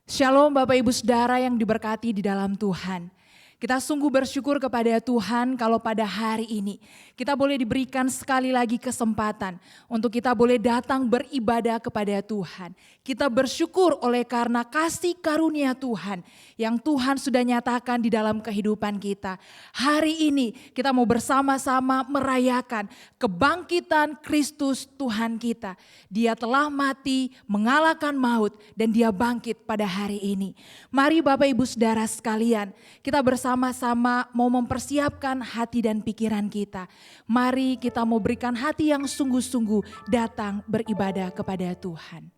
Shalom Bapak Ibu Saudara yang diberkati di dalam Tuhan. Kita sungguh bersyukur kepada Tuhan kalau pada hari ini kita boleh diberikan sekali lagi kesempatan untuk kita boleh datang beribadah kepada Tuhan. Kita bersyukur oleh karena kasih karunia Tuhan yang Tuhan sudah nyatakan di dalam kehidupan kita. Hari ini kita mau bersama-sama merayakan kebangkitan Kristus Tuhan kita. Dia telah mati, mengalahkan maut dan dia bangkit pada hari ini. Mari Bapak Ibu Saudara sekalian, kita bersama-sama mau mempersiapkan hati dan pikiran kita. Mari kita mau berikan hati yang sungguh-sungguh datang beribadah kepada Tuhan.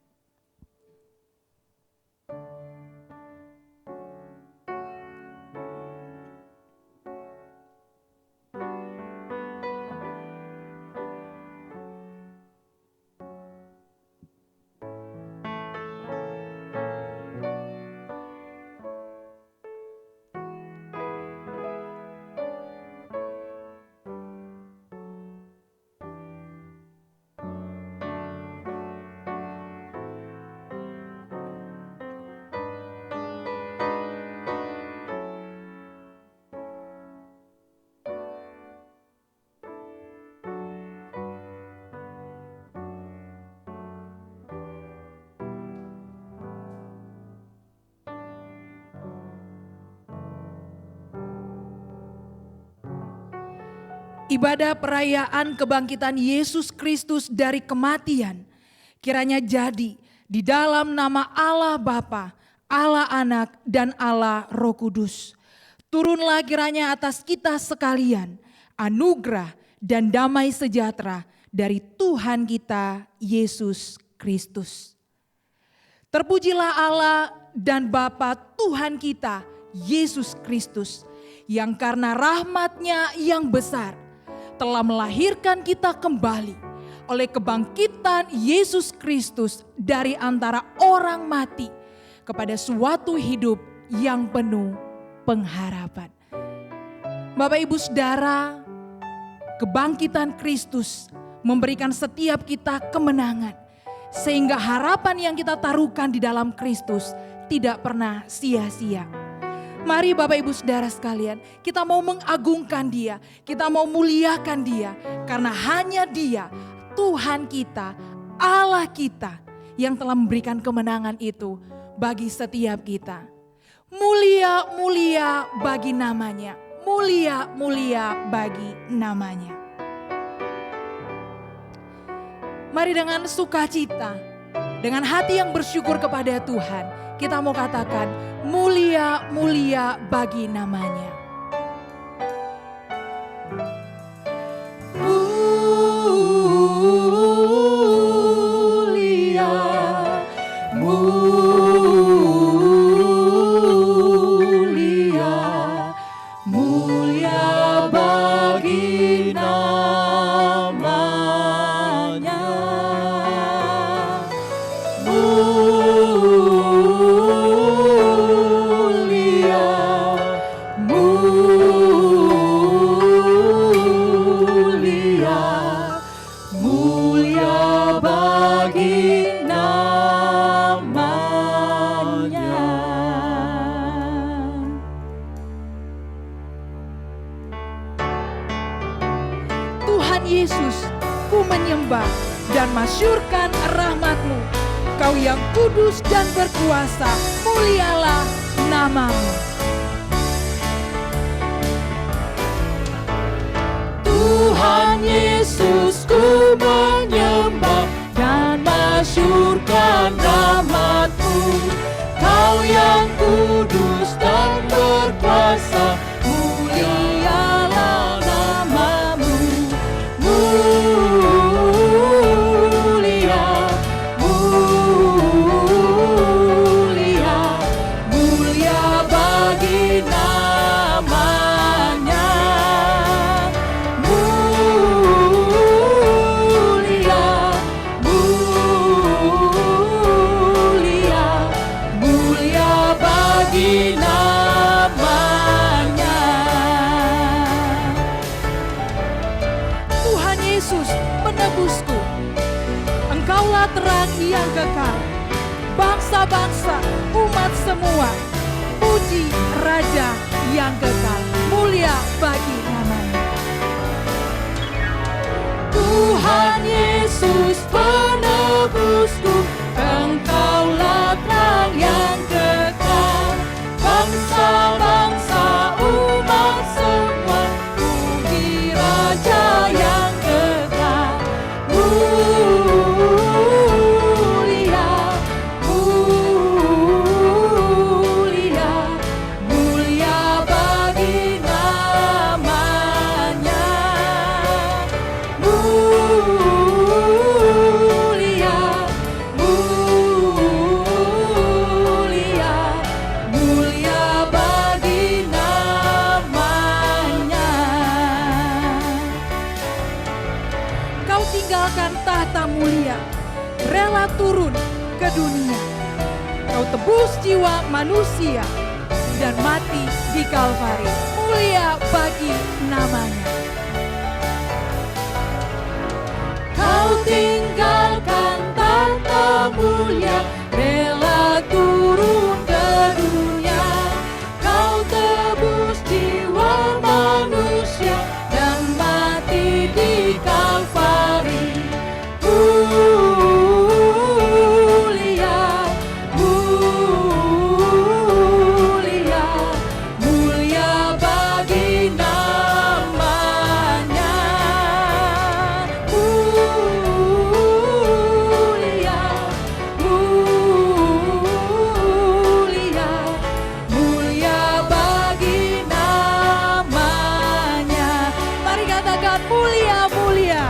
Ibadah perayaan kebangkitan Yesus Kristus dari kematian kiranya jadi di dalam nama Allah Bapa, Allah Anak, dan Allah Roh Kudus. Turunlah kiranya atas kita sekalian anugerah dan damai sejahtera dari Tuhan kita Yesus Kristus. Terpujilah Allah dan Bapa Tuhan kita Yesus Kristus yang karena rahmat-Nya yang besar telah melahirkan kita kembali oleh kebangkitan Yesus Kristus dari antara orang mati kepada suatu hidup yang penuh pengharapan. Bapak Ibu Saudara, kebangkitan Kristus memberikan setiap kita kemenangan sehingga harapan yang kita taruhkan di dalam Kristus tidak pernah sia-sia. Mari Bapak Ibu Saudara sekalian, kita mau mengagungkan Dia, kita mau muliakan Dia. Karena hanya Dia, Tuhan kita, Allah kita yang telah memberikan kemenangan itu bagi setiap kita. Mulia-mulia bagi namanya, mulia-mulia bagi namanya. Mari dengan sukacita, dengan hati yang bersyukur kepada Tuhan, kita mau katakan mulia-mulia bagi namanya. Mulia, mulia, mulia bagi namanya. Yesus, ku menyembah dan masyurkan rahmat-Mu. Kau yang kudus dan berkuasa, mulialah nama-Mu. Tuhan Yesus, ku menyembah dan masyurkan rahmat-Mu. Kau yang kudus dan berkuasa, mulialah nama-Mu. Mulia, mulia, mulia bagi namanya. Mulia, mulia, mulia bagi namanya. Tuhan Yesus menebusku, Engkaulah terang yang kekal bangsa-bangsa, umat semua. Puji Raja yang kekal, mulia bagi namanya. Tuhan Yesus penebusku, Engkaulah terang yang kekal. Bangsa-bangsa, umat semua, puji Raja yang kekal. Mulia, mulia, mulia bagi namanya. Mulia, mulia, mulia bagi namanya. Kau tinggalkan tahta mulia, rela turun ke dunia. Kau tebus jiwa manusia dan mati di Kalvari. Mulia bagi namanya. Kau tinggalkan tahta mulia, rela turun ke dunia. Kau tebus jiwa manusia dan mati di Kalvari. Mulia, mulia, mulia bagi namanya. Mulia, mulia, mulia bagi namanya. Mari katakan mulia, mulia.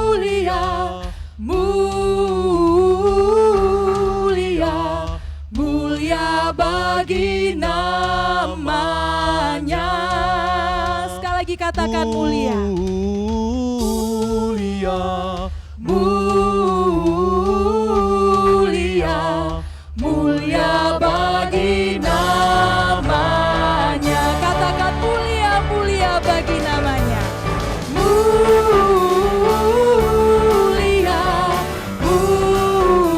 Mulia, mulia, mulia bagi namanya. Sekali lagi katakan mulia. Mulia, mulia bagi namanya. Katakan mulia, mulia bagi namanya. Mulia, mulia,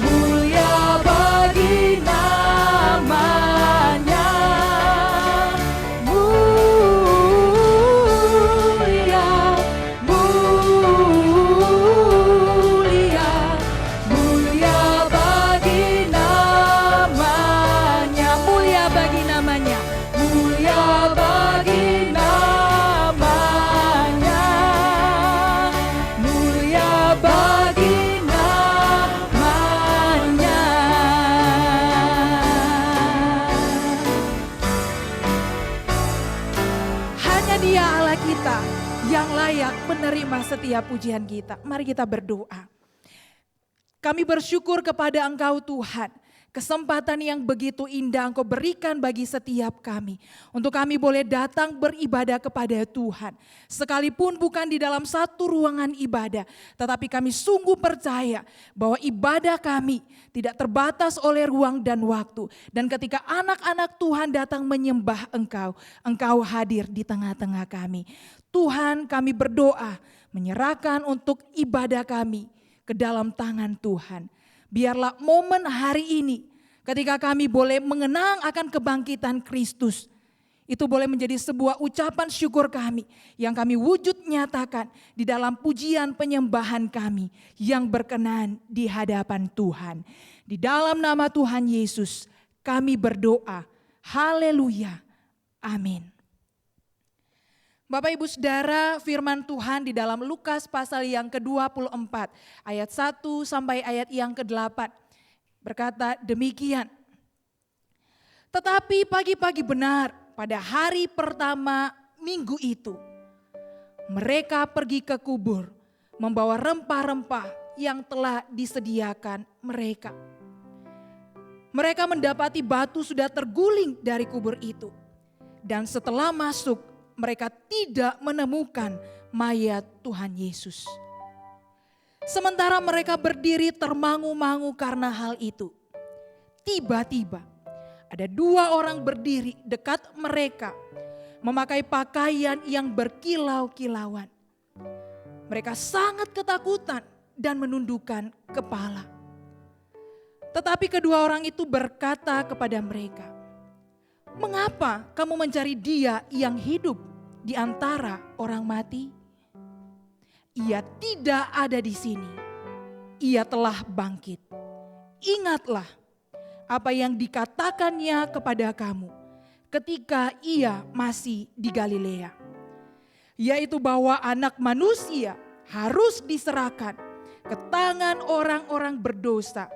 mulia bagi namanya. Mulia, mulia, mulia bagi namanya. Mulia bagi namanya. Mulia bagi namanya. Mulia bagi namanya. Hanya Dia Allah kita yang layak menerima setiap pujian kita. Mari kita berdoa. Kami bersyukur kepada Engkau Tuhan. Kesempatan yang begitu indah Engkau berikan bagi setiap kami. Untuk kami boleh datang beribadah kepada Tuhan. Sekalipun bukan di dalam satu ruangan ibadah. Tetapi kami sungguh percaya bahwa ibadah kami tidak terbatas oleh ruang dan waktu. Dan ketika anak-anak Tuhan datang menyembah Engkau, Engkau hadir di tengah-tengah kami. Tuhan, kami berdoa menyerahkan untuk ibadah kami ke dalam tangan Tuhan. Biarlah momen hari ini ketika kami boleh mengenang akan kebangkitan Kristus, itu boleh menjadi sebuah ucapan syukur kami yang kami wujud nyatakan di dalam pujian penyembahan kami yang berkenan di hadapan Tuhan. Di dalam nama Tuhan Yesus kami berdoa. Haleluya. Amin. Bapak Ibu Saudara, firman Tuhan di dalam Lukas pasal yang ke-24 ayat 1 sampai ayat yang ke-8 berkata demikian. Tetapi pagi-pagi benar pada hari pertama minggu itu, mereka pergi ke kubur membawa rempah-rempah yang telah disediakan mereka. Mereka mendapati batu sudah terguling dari kubur itu. Dan setelah masuk, mereka tidak menemukan mayat Tuhan Yesus. Sementara mereka berdiri termangu-mangu karena hal itu. Tiba-tiba ada dua orang berdiri dekat mereka, memakai pakaian yang berkilau-kilauan. Mereka sangat ketakutan dan menundukkan kepala. Tetapi kedua orang itu berkata kepada mereka, "Mengapa kamu mencari Dia yang hidup di antara orang mati? Ia tidak ada di sini. Ia telah bangkit. Ingatlah apa yang dikatakannya kepada kamu ketika Ia masih di Galilea, yaitu bahwa Anak Manusia harus diserahkan ke tangan orang-orang berdosa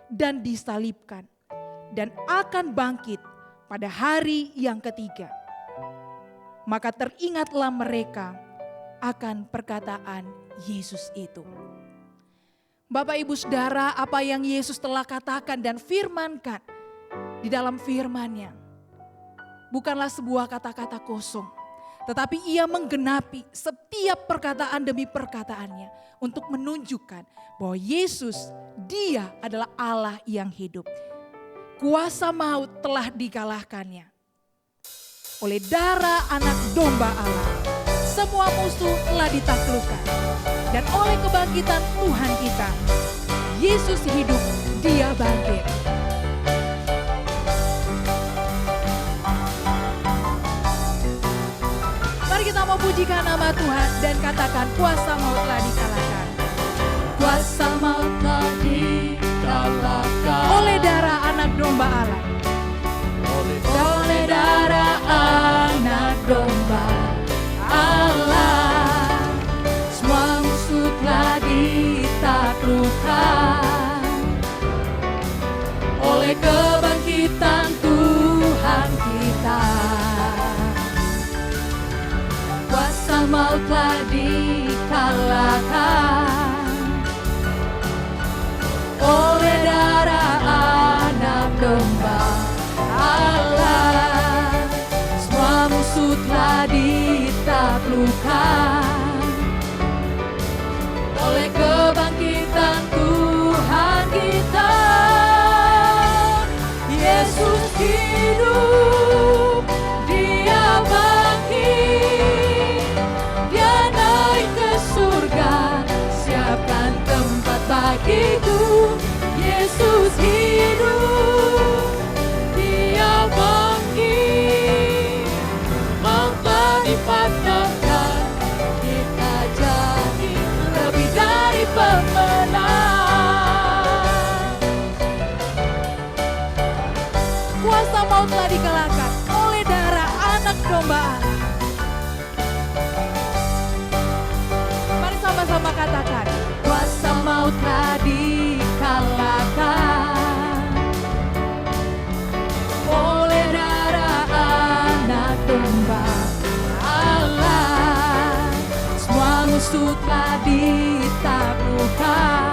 dan disalibkan, dan akan bangkit pada hari yang ketiga." Maka teringatlah mereka akan perkataan Yesus itu. Bapak, Ibu, Saudara, apa yang Yesus telah katakan dan firmankan di dalam firman-Nya bukanlah sebuah kata-kata kosong, tetapi Ia menggenapi setiap perkataan demi perkataannya untuk menunjukkan bahwa Yesus, Dia adalah Allah yang hidup. Kuasa maut telah dikalahkannya. Oleh darah Anak Domba Allah, semua musuh telah ditaklukkan. Dan oleh kebangkitan Tuhan kita, Yesus hidup, Dia bangkit. Mari kita memujikan nama Tuhan dan katakan, kuasa maut telah dikalahkan. Kuasa maut telah dikalahkan Oleh darah Anak Domba Allah. oleh darah Anak Domba Allah, semua musuh telah ditaklukkan oleh kebangkitan Tuhan kita. Kuasa maut telah dikalahkan oleh darah Anak Domba Allah, semua musuh telah ditaklukkan oleh kebangkitan Tuhan kita. Yesus hidup, Dia bangkit, Dia naik ke surga, siapkan tempat bagiku. Yesus hidup, Dia bangkit, maut telah dipatahkan, kita jadi lebih dari pemenang. Kuasa maut telah dikalahkan oleh darah Anak Domba Allah. Mari sama-sama katakan, Kuasa maut telah dikalahkan oleh darah Anak Domba Allah, semua musuh telah ditaklukkan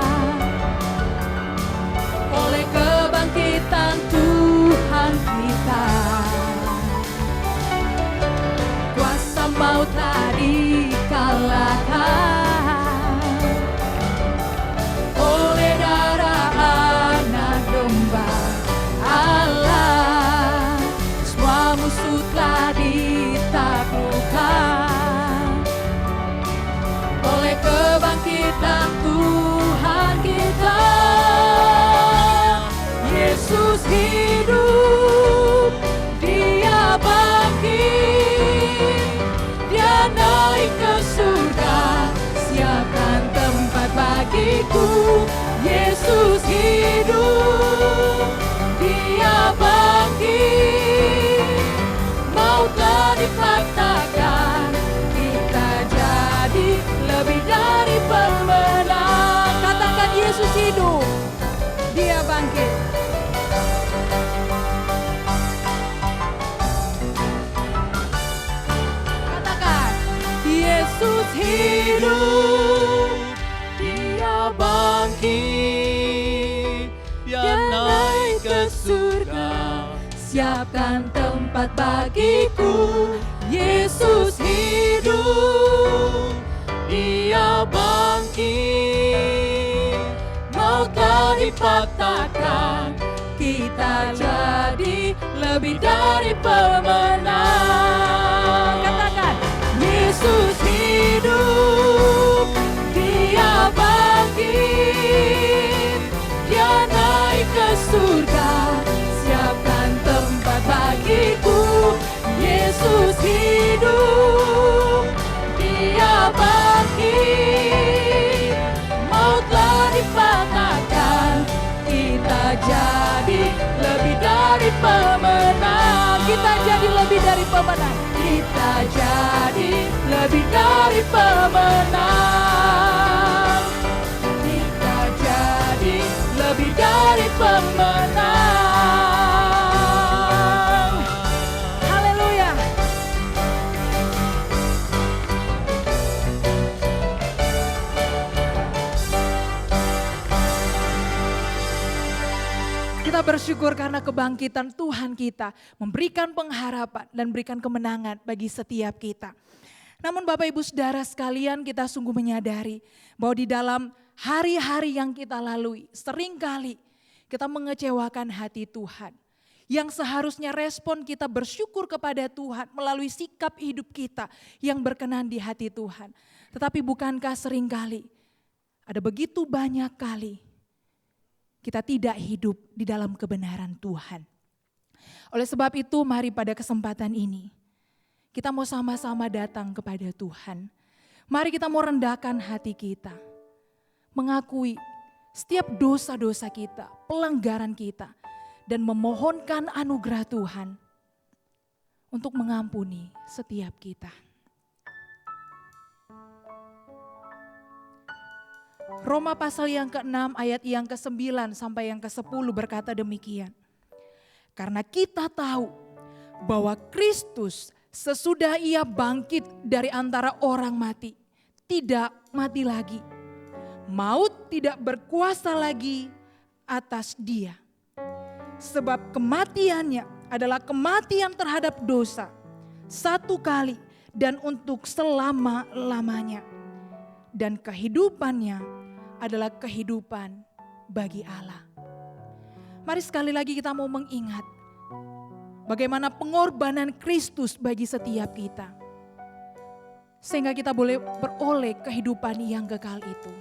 oleh kebangkitan Tuhan kita. Kuasa maut telah dikalahkan oleh darah Anak Domba Allah, semua musuh telah ditaklukkan oleh kebangkitan Tuhan kita. Yesus hidup, Dia bangkit, Dia naik ke surga, siapkan tempat bagiku. Yesus hidup, Dia bangkit, maut telah dipatahkan, kita jadi lebih dari pemenang. katakan Yesus hidup, Dia bangkit. Katakan, Yesus hidup, Dia bangkit, Dia naik ke surga, siapkan tempat bagiku. Yesus hidup, Dia bangkit, maut telah dipatahkan, kita jadi lebih dari pemenang. katakan, Yesus hidup, hidup, Dia bangkit. Maut telah dipatahkan, kita jadi lebih dari pemenang. Kita jadi lebih dari pemenang. Kita jadi lebih dari pemenang. Kita jadi lebih dari pemenang. Haleluya. Kita bersyukur karena kebangkitan Tuhan kita memberikan pengharapan dan berikan kemenangan bagi setiap kita. Namun Bapak Ibu Saudara sekalian, kita sungguh menyadari bahwa di dalam hari-hari yang kita lalui seringkali kita mengecewakan hati Tuhan. Yang seharusnya respon kita bersyukur kepada Tuhan melalui sikap hidup kita yang berkenan di hati Tuhan. Tetapi bukankah seringkali ada begitu banyak kali kita tidak hidup di dalam kebenaran Tuhan. Oleh sebab itu mari pada kesempatan ini kita mau sama-sama datang kepada Tuhan. Mari kita mau rendahkan hati kita. Mengakui setiap dosa-dosa kita, pelanggaran kita. Dan memohonkan anugerah Tuhan untuk mengampuni setiap kita. Roma pasal yang ke-6 ayat yang ke-9 sampai yang ke-10 berkata demikian. Karena kita tahu bahwa Kristus sesudah ia bangkit dari antara orang mati, tidak mati lagi. Maut tidak berkuasa lagi atas dia. Sebab kematiannya adalah kematian terhadap dosa, satu kali dan untuk selama-lamanya. Dan kehidupannya adalah kehidupan bagi Allah. Mari sekali lagi kita mau mengingat bagaimana pengorbanan Kristus bagi setiap kita. Sehingga kita boleh beroleh kehidupan yang kekal itu.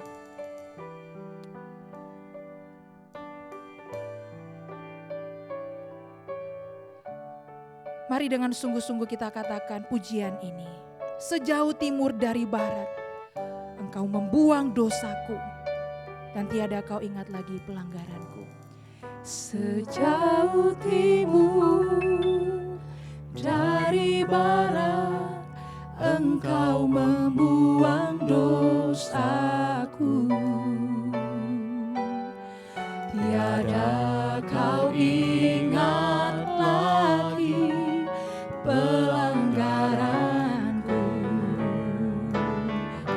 Mari dengan sungguh-sungguh kita katakan pujian ini. Sejauh timur dari barat, Engkau membuang dosaku, dan tiada kau ingat lagi pelanggaranku. Sejauh timur dari barat, Engkau membuang dosaku. Tiada kau ingat lagi pelanggaranku.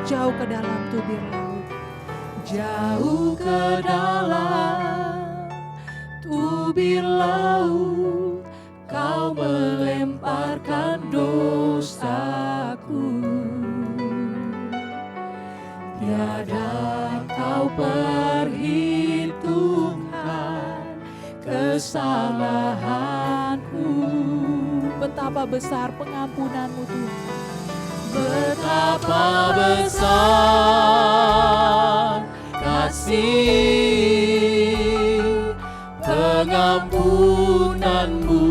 Jauh ke dalam tubir laut, Jauh ke dalam tubir laut, Kau melemparkan dosaku. Tiada kau perhitungkan kesalahanku. betapa besar pengampunanmu Tuhan. Betapa besar kasih pengampunanmu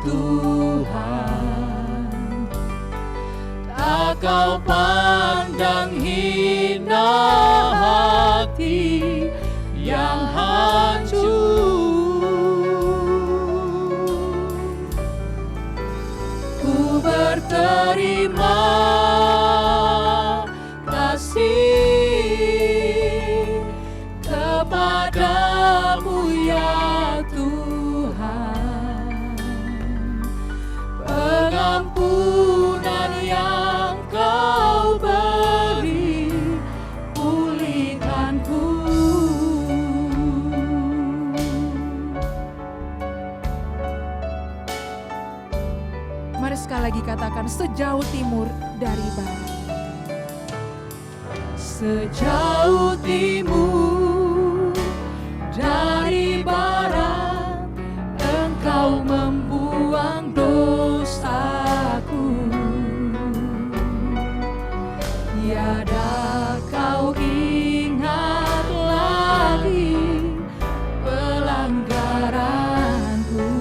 Tuhan. Tak kau pandang hina hati yang hancur. Ku berterima kasih kepadamu ya Tuhan. Pengampunan yang Kau beri, pulihkanku. Mari sekali lagi katakan, sejauh timur dari barat. Sejauh timur dari barat, Engkau membuang dosaku. Tiada kau ingat lagi pelanggaranku.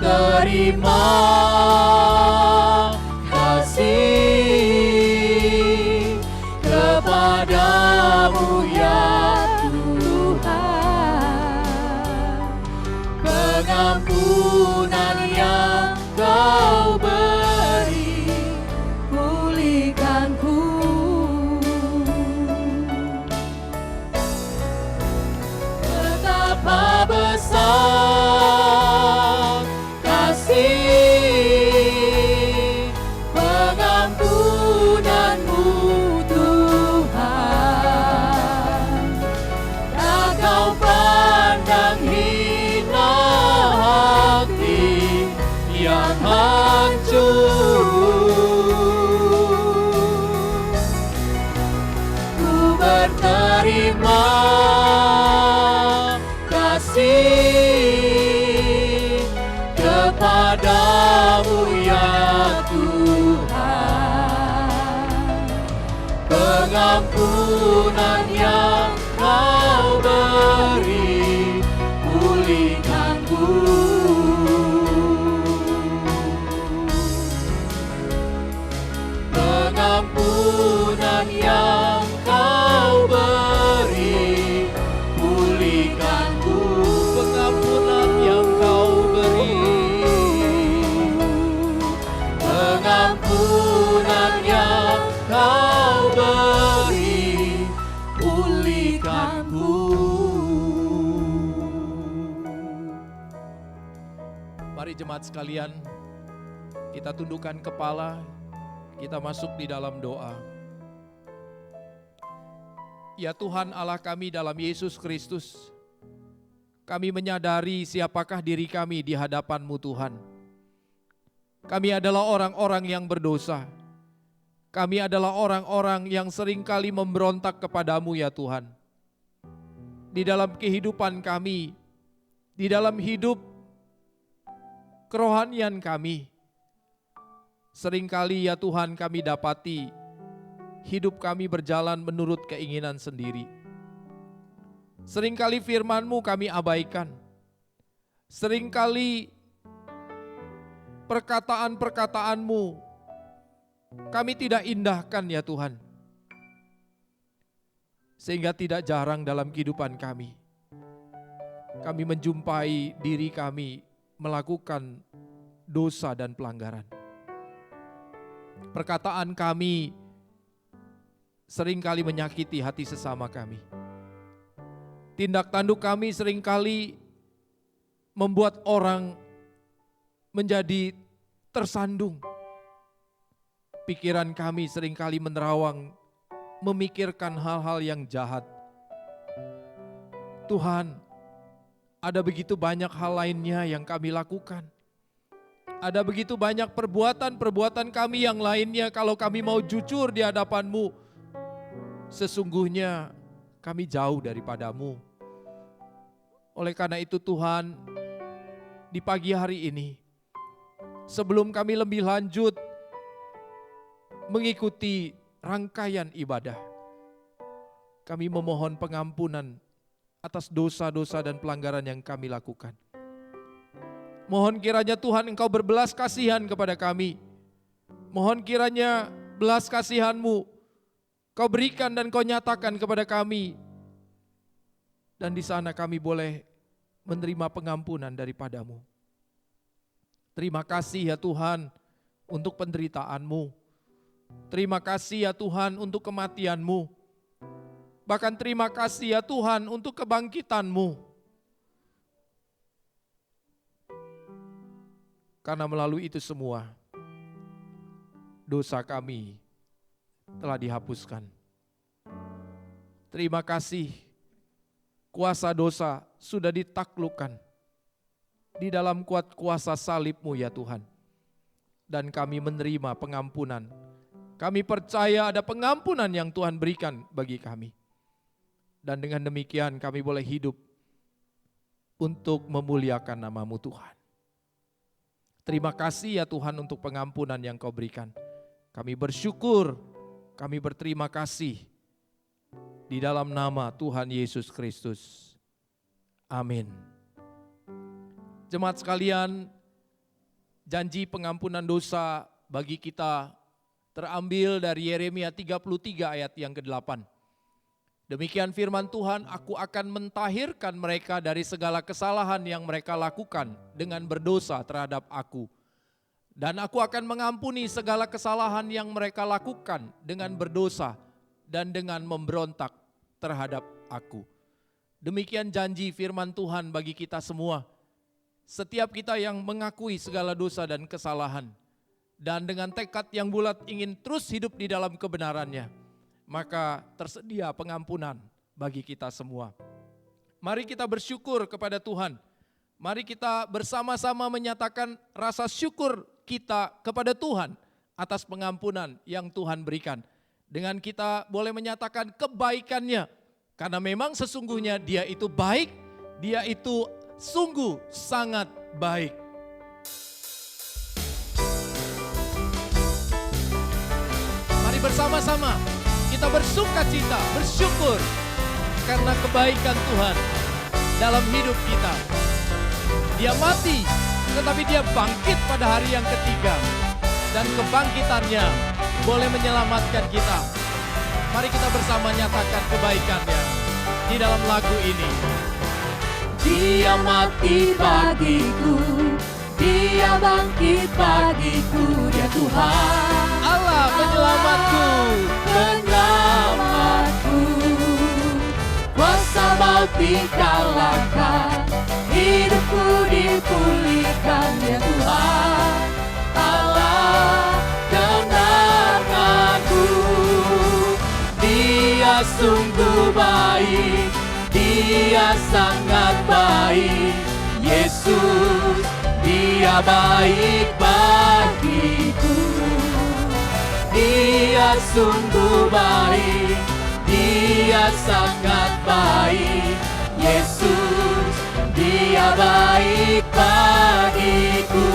berterima kasih kepadamu ya Tuhan, pengampunan yang Kau beri pulihkanku. Betapa besar kasih pengampunanmu Tuhan, tak Kau pandang hina hati yang hancur. Ku berterima kasih kepadamu ya Tuhan, pengampunan yang Kau beri pulihkanku. Pengampunan yang Kau beri pulihkanku. Pengampunan yang Kau beri, pengampunan yang Kau beri pulihkanku. Mari jemaat sekalian, kita tundukkan kepala, kita masuk di dalam doa. Ya Tuhan Allah kami dalam Yesus Kristus, kami menyadari siapakah diri kami di hadapan-Mu Tuhan. Kami adalah orang-orang yang berdosa. Kami adalah orang-orang yang seringkali memberontak kepadamu ya Tuhan. Di dalam kehidupan kami, di dalam hidup kerohanian kami, seringkali ya Tuhan kami dapati hidup kami berjalan menurut keinginan sendiri. Seringkali firman-Mu kami abaikan. Seringkali perkataan-perkataan-Mu kami tidak indahkan ya Tuhan. Sehingga tidak jarang dalam kehidupan kami menjumpai diri kami melakukan dosa dan pelanggaran. Perkataan kami seringkali menyakiti hati sesama kami. Tindak tanduk kami seringkali membuat orang menjadi tersandung. Pikiran kami seringkali menerawang, memikirkan hal-hal yang jahat. Tuhan, ada begitu banyak hal lainnya yang kami lakukan. Ada begitu banyak perbuatan-perbuatan kami yang lainnya, kalau kami mau jujur di hadapan-Mu, sesungguhnya kami jauh daripada-Mu. Oleh karena itu Tuhan, di pagi hari ini, sebelum kami lebih lanjut mengikuti rangkaian ibadah, kami memohon pengampunan atas dosa-dosa dan pelanggaran yang kami lakukan. Mohon kiranya Tuhan Engkau berbelas kasihan kepada kami. Mohon kiranya belas kasihan-Mu Kau berikan dan Kau nyatakan kepada kami. Dan di sana kami boleh menerima pengampunan daripada-Mu. Terima kasih ya Tuhan untuk penderitaan-Mu. Terima kasih ya Tuhan untuk kematian-Mu. Bahkan terima kasih ya Tuhan untuk kebangkitan-Mu. Karena melalui itu semua, dosa kami telah dihapuskan. Terima kasih, kuasa dosa sudah ditaklukkan di dalam kuasa salib-Mu ya Tuhan. Dan kami menerima pengampunan. Kami percaya ada pengampunan yang Tuhan berikan bagi kami. Dan dengan demikian kami boleh hidup untuk memuliakan nama-Mu Tuhan. Terima kasih ya Tuhan untuk pengampunan yang Kau berikan. Kami bersyukur, kami berterima kasih di dalam nama Tuhan Yesus Kristus. Amin. Jemaat sekalian, Janji pengampunan dosa bagi kita terambil dari Yeremia 33 ayat yang ke-8. Demikian firman Tuhan, aku akan mentahirkan mereka dari segala kesalahan yang mereka lakukan dengan berdosa terhadap aku. Dan aku akan mengampuni segala kesalahan yang mereka lakukan dengan berdosa dan dengan memberontak terhadap aku. Demikian janji firman Tuhan bagi kita semua. Setiap kita yang mengakui segala dosa dan kesalahan, dan dengan tekad yang bulat ingin terus hidup di dalam kebenarannya, maka tersedia pengampunan bagi kita semua. Mari kita bersyukur kepada Tuhan. Mari kita bersama-sama menyatakan rasa syukur kita kepada Tuhan atas pengampunan yang Tuhan berikan. Dengan kita boleh menyatakan kebaikannya, karena memang sesungguhnya Dia itu baik, Dia itu sungguh sangat baik. Mari bersama-sama kita bersukacita, bersyukur karena kebaikan Tuhan dalam hidup kita. Dia mati, tetapi Dia bangkit pada hari yang ketiga. Dan kebangkitannya boleh menyelamatkan kita. Mari kita bersama nyatakan kebaikannya di dalam lagu ini. Dia mati bagiku, Dia bangkit bagiku, Dia Tuhan Allah penyelamatku, penyelamatku. Kuasa maut dikalahkan, hidupku dipulihkan, Dia Tuhan Allah kemenanganku. Dia sungguh baik, Dia sangat baik, Yesus, Dia baik bagiku. Dia sungguh baik, Dia sangat baik, Yesus, Dia baik bagiku.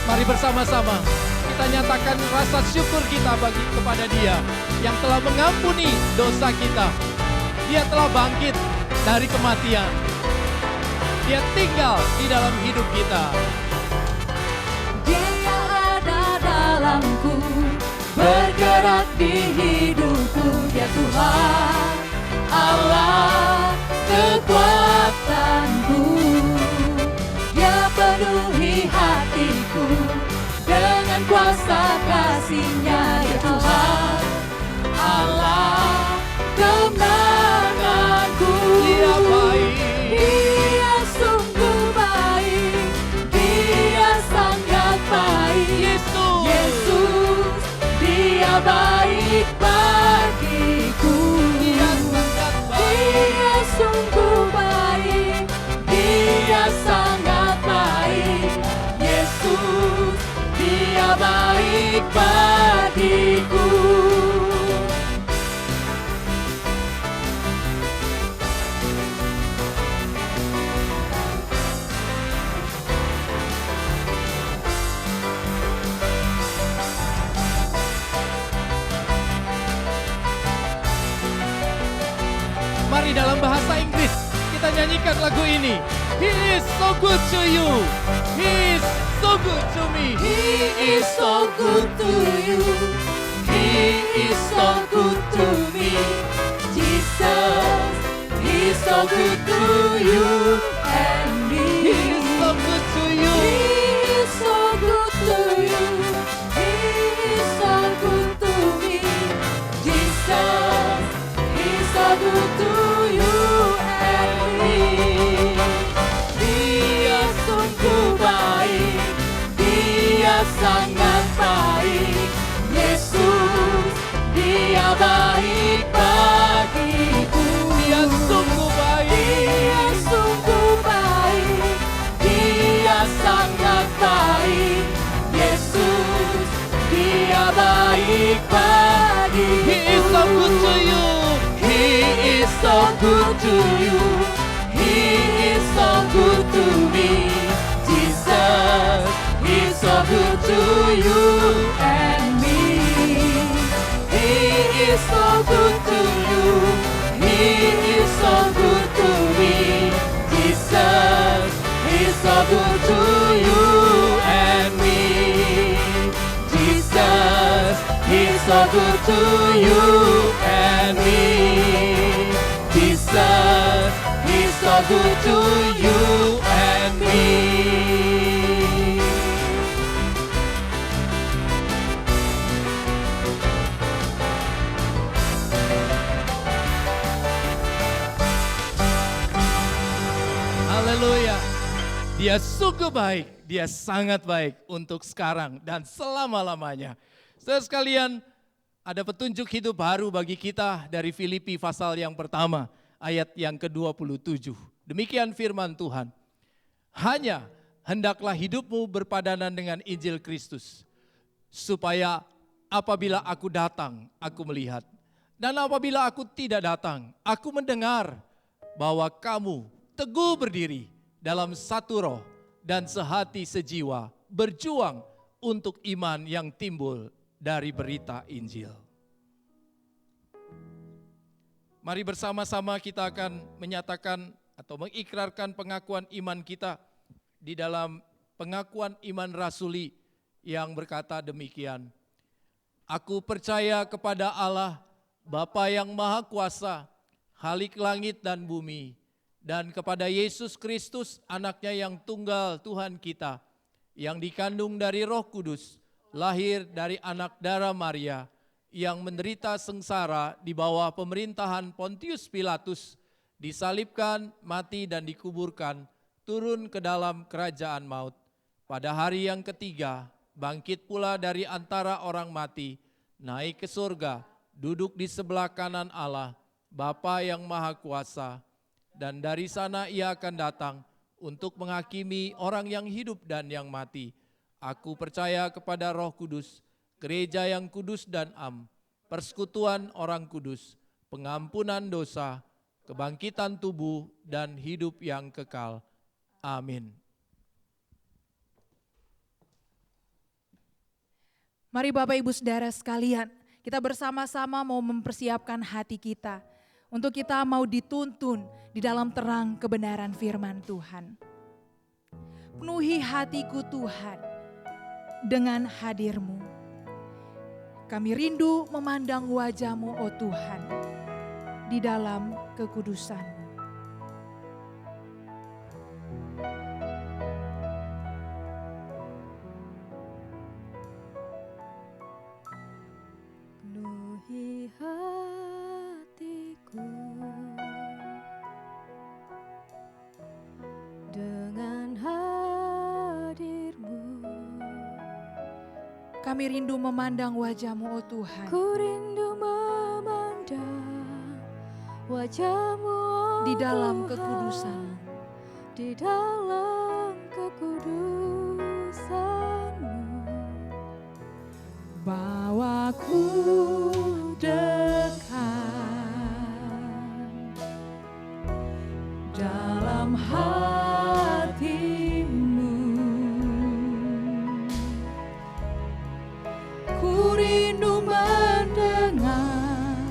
Mari bersama-sama kita nyatakan rasa syukur kita kepada Dia yang telah mengampuni dosa kita. Dia telah bangkit dari kematian. Dia tinggal di dalam hidup kita. Dia yang ada dalamku, bergerak di hidupku, Dia Tuhan Allah kekuatanku. Dia penuhi hatiku dengan kuasa kasih-Nya, Dia Tuhan Allah kemenanganku. Dia baik, Dia sungguh baik, Dia sangat baik, Yesus, Dia baik bagiku. Dia sangat baik, Dia sungguh baik, Dia sangat baik, Yesus, Dia baik bagiku. Mari dalam bahasa Inggris kita nyanyikan lagu ini. He is so good to you. He is so good to me. He is so good to you. He is so good to me. Jesus, He is so good to you and me. He is so good to you. He is so good to you. He is so good to me. Jesus, He is so good to you and me. Dia sungguh baik, Dia sangat baik, Yesus, Dia baik bagiku. Dia sungguh baik, Dia sungguh baik, Dia sangat baik, Yesus, Dia baik bagiku. He is so good to you. He is so good to you. He is so good to me. Jesus, He's so good to you and me. He is so good to you. He is so good to me. Jesus is so good to you and me. Jesus is so good to you and me. Jesus is so good to you and me. Haleluya. Dia sungguh baik, dia sangat baik untuk sekarang dan selama-lamanya. Saudara sekalian, ada petunjuk hidup baru bagi kita dari Filipi pasal yang pertama, ayat yang ke-27. Demikian firman Tuhan. Hanya hendaklah hidupmu berpadanan dengan Injil Kristus, supaya apabila aku datang, aku melihat. Dan apabila aku tidak datang, aku mendengar bahwa kamu teguh berdiri dalam satu roh dan sehati sejiwa, berjuang untuk iman yang timbul dari berita Injil. Mari bersama-sama kita akan menyatakan atau mengikrarkan pengakuan iman kita di dalam pengakuan iman rasuli yang berkata demikian. Aku percaya kepada Allah, Bapa yang Maha Kuasa, Khalik langit dan bumi, dan kepada Yesus Kristus, anaknya yang tunggal Tuhan kita, yang dikandung dari Roh Kudus, lahir dari anak darah Maria, yang menderita sengsara di bawah pemerintahan Pontius Pilatus, disalibkan, mati dan dikuburkan, turun ke dalam kerajaan maut. Pada hari yang ketiga, bangkit pula dari antara orang mati, naik ke surga, duduk di sebelah kanan Allah, Bapa yang Maha Kuasa, dan dari sana ia akan datang untuk menghakimi orang yang hidup dan yang mati. Aku percaya kepada Roh Kudus, gereja yang kudus dan am, persekutuan orang kudus, pengampunan dosa, kebangkitan tubuh dan hidup yang kekal. Amin. Mari Bapak Ibu Saudara sekalian, kita bersama-sama mau mempersiapkan hati kita untuk kita mau dituntun di dalam terang kebenaran firman Tuhan. Penuhi hatiku Tuhan dengan hadir-Mu. Kami rindu memandang wajah-Mu, oh Tuhan, di dalam kekudusan-Mu. Penuhi hatiku dengan hadir-Mu. Kami rindu memandang wajah-Mu, oh Tuhan, Ku rindu memandang wajah-Mu, oh di dalam Tuhan, kekudusan-Mu. di dalam kekudusan-Mu. Bawaku dekat dalam hati-Mu. Ku rindu mendengar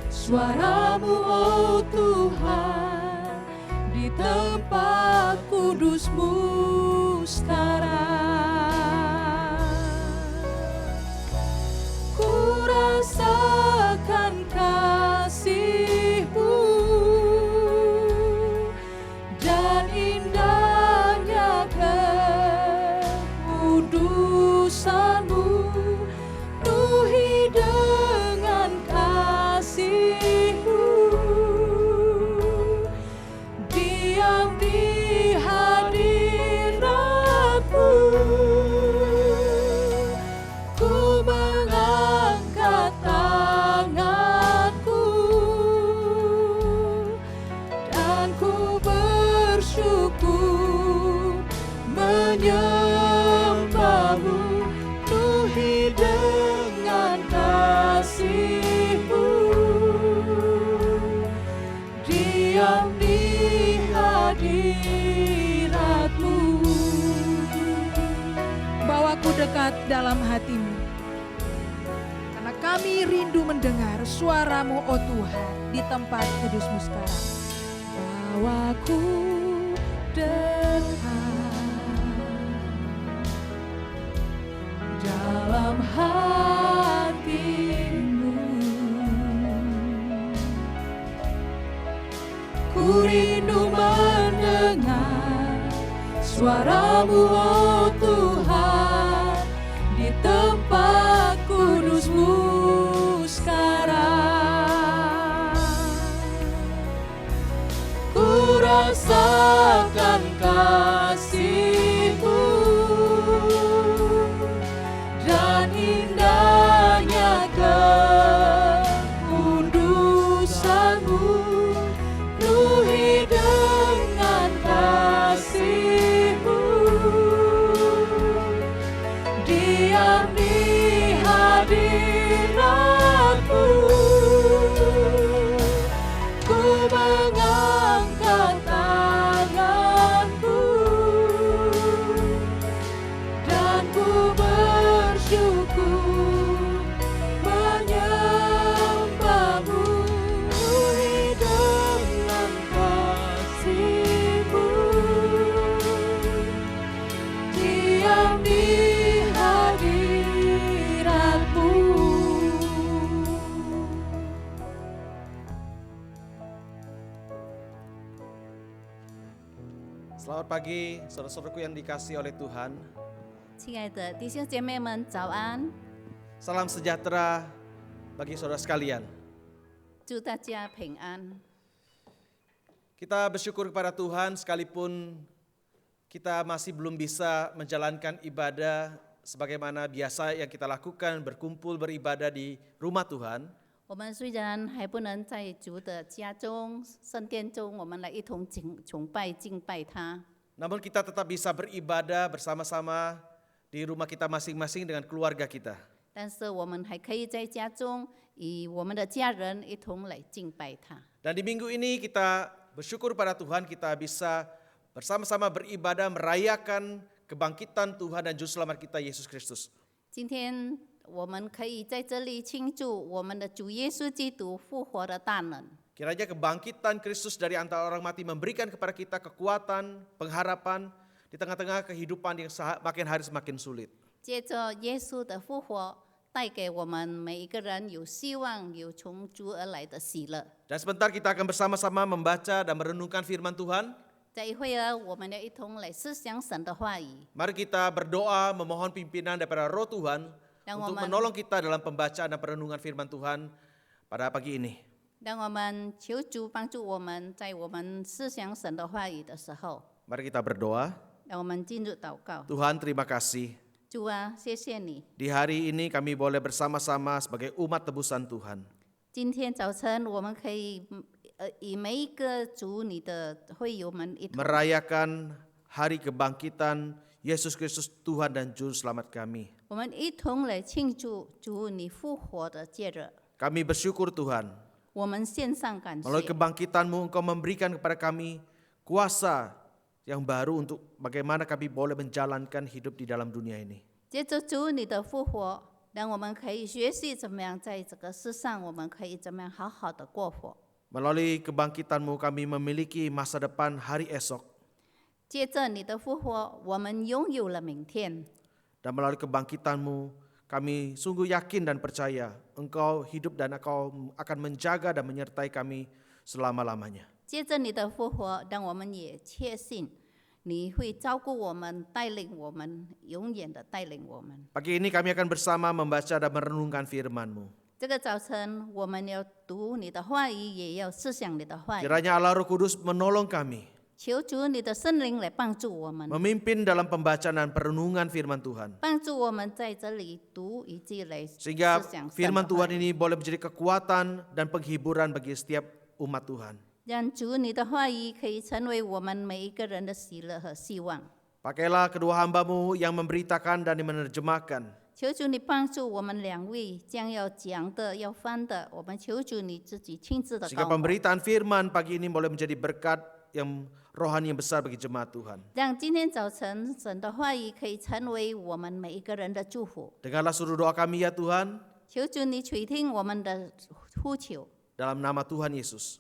suara-Mu, oh Tuhan, di tempat kudus-Mu sekarang. Ku rasakan kasih-Mu dan indahnya kekudusan-Mu. Penuhi dengan kasih-Mu, diam di hadirat-Mu. Ku mengangkat tanganku dan ku bersyukur menyembah-Mu. Penuhi dengan kasih-Mu, diam di hadirat-Mu. Bawaku dekat dalam hati-Mu, karena Kami rindu mendengar suara-Mu, oh Tuhan, di tempat kudus-Mu sekarang. Bawaku dekat dalam hati-Mu. Ku rindu mendengar suara-Mu, oh Tuhan, di tempat kudus-Mu sekarang. Ku rasakan kasih-Mu dan indahnya kekudusan-Mu, penuhi dengan kasih-Mu. Diam di hadirat-Mu, ku mengangkat tanganku dan ku bersyukur menyembah-Mu, penuhi dengan kasih-Mu. Diam di hadirat-Mu. Selamat pagi saudara-saudaraku yang dikasihi oleh Tuhan. 亲爱的弟兄姐妹们，早安！ Salam sejahtera bagi saudara sekalian. 祝大家平安。 Kita bersyukur kepada Tuhan sekalipun kita masih belum bisa menjalankan ibadah sebagaimana biasa yang kita lakukan, berkumpul beribadah di rumah Tuhan. 我们虽然还不能在主的家中、圣殿中，我们来一同崇拜、敬拜他。 Namun kita tetap bisa beribadah bersama-sama di rumah kita masing-masing dengan keluarga kita. 但是我们还可以在家中与我们的家人一同来敬拜他。 Dan di minggu ini kita bersyukur pada Tuhan kita bisa bersama-sama beribadah merayakan kebangkitan Tuhan dan Juru Selamat kita Yesus Kristus. 今天我们可以在这里庆祝我们的主耶稣基督复活的大能。 Kiranya kebangkitan Kristus dari antara orang mati memberikan kepada kita kekuatan, pengharapan di tengah-tengah kehidupan yang makin hari semakin sulit. 借着耶稣的复活，带给我们每一个人有希望，有从主而来的喜乐。 Dan sebentar kita akan bersama-sama membaca dan merenungkan firman Tuhan. 在一会儿，我们要一同来思想神的话语。 Mari kita berdoa memohon pimpinan daripada Roh Tuhan untuk menolong kita dalam pembacaan dan perenungan firman Tuhan pada pagi ini. 让我们求主帮助我们，在我们思想神的话语的时候， Mari kita berdoa. 让我们进入祷告。 Tuhan, terima kasih. 主啊，谢谢你， Di hari ini kami boleh bersama-sama sebagai umat tebusan Tuhan. 今天早晨我们可以与每一个主你的会友们一同， Merayakan hari kebangkitan Yesus Kristus Tuhan dan Juru Selamat kami. 我们一同来庆祝主你复活的节日。 Kami bersyukur Tuhan, 我们献上感 melalui 谢， kebangkitan-Mu Engkau memberikan kepada kami kuasa yang baru untuk bagaimana kami boleh menjalankan hidup di dalam dunia ini. 接着主你的复活，让我们可以学习怎么样在这个世上，我们可以怎么样好好的过活。 Melalui kebangkitan-Mu kami memiliki masa depan hari esok. 接着你的复活，我们拥有了明天。 Dan melalui kebangkitan-Mu kami sungguh yakin dan percaya Engkau hidup dan Engkau akan menjaga dan menyertai kami selama-lamanya. 接着你的复活，让我们也确信你会照顾我们、带领我们，永远的带领我们。 Pagi ini kami akan bersama membaca dan merenungkan firman-Mu. 这个早晨，我们要读你的话语，也要思想你的话语。 Kiranya Allah Roh Kudus menolong kami, 求主你的圣灵来帮助我们， memimpin dalam pembacaan dan perenungan firman Tuhan. 帮助我们在这里读以及来思 Sehingga 想神 firman 的话 Tuhan 语。 ini boleh menjadi kekuatan dan penghiburan bagi setiap umat Tuhan. 让主你的话语可以成为我们每一个人的喜乐和希望。 Pakailah kedua hamba-Mu yang memberitakan dan menerjemahkan. 求主你帮助我们两位将要讲的、要翻的，我们求主你自己亲自的 Sehingga 高我， pemberitaan firman pagi ini boleh menjadi berkat yang rohani yang besar bagi jemaat Tuhan. 让今天早晨神的话语可以成为我们每一个人的祝福。 Dengarlah seluruh doa kami ya Tuhan. 求主你垂听我们的呼求， Dalam nama Tuhan Yesus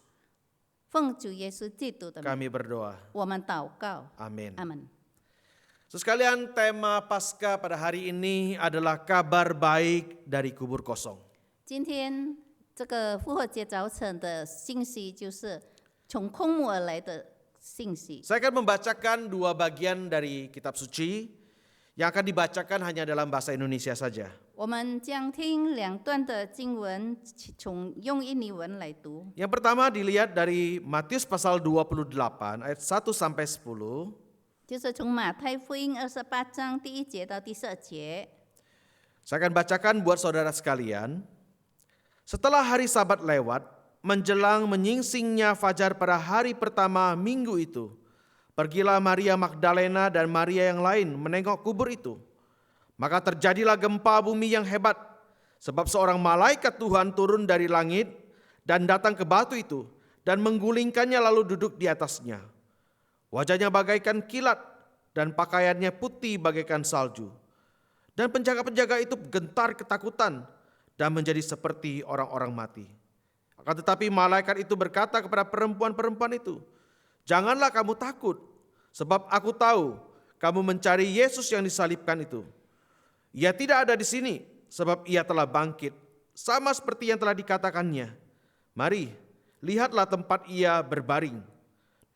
奉主耶稣基督的名， kami berdoa. 我们祷告， Amin. 阿门。 Sekalian, tema Paskah pada hari ini adalah kabar baik dari kubur kosong. 今天这个复活节早晨的信息就是从空墓而来的信息。 Saya akan membacakan 2 bagian dari kitab suci yang akan dibacakan hanya dalam bahasa Indonesia saja. 我们将听2段的经文，用印尼文来读。 Yang pertama dilihat dari Matius pasal 28 ayat 1 sampai 10. 就是从马太福音28章第1节到第12节。 Saya akan bacakan buat saudara sekalian. Setelah hari Sabat lewat, menjelang menyingsingnya fajar pada hari pertama minggu itu, pergilah Maria Magdalena dan Maria yang lain menengok kubur itu. Maka terjadilah gempa bumi yang hebat, sebab seorang malaikat Tuhan turun dari langit dan datang ke batu itu dan menggulingkannya lalu duduk di atasnya. Wajahnya bagaikan kilat dan pakaiannya putih bagaikan salju. Dan penjaga-penjaga itu gentar ketakutan dan menjadi seperti orang-orang mati. Akan tetapi malaikat itu berkata kepada perempuan-perempuan itu, "Janganlah kamu takut, sebab aku tahu kamu mencari Yesus yang disalibkan itu. Ia tidak ada di sini, sebab ia telah bangkit, sama seperti yang telah dikatakannya. Mari, lihatlah tempat ia berbaring.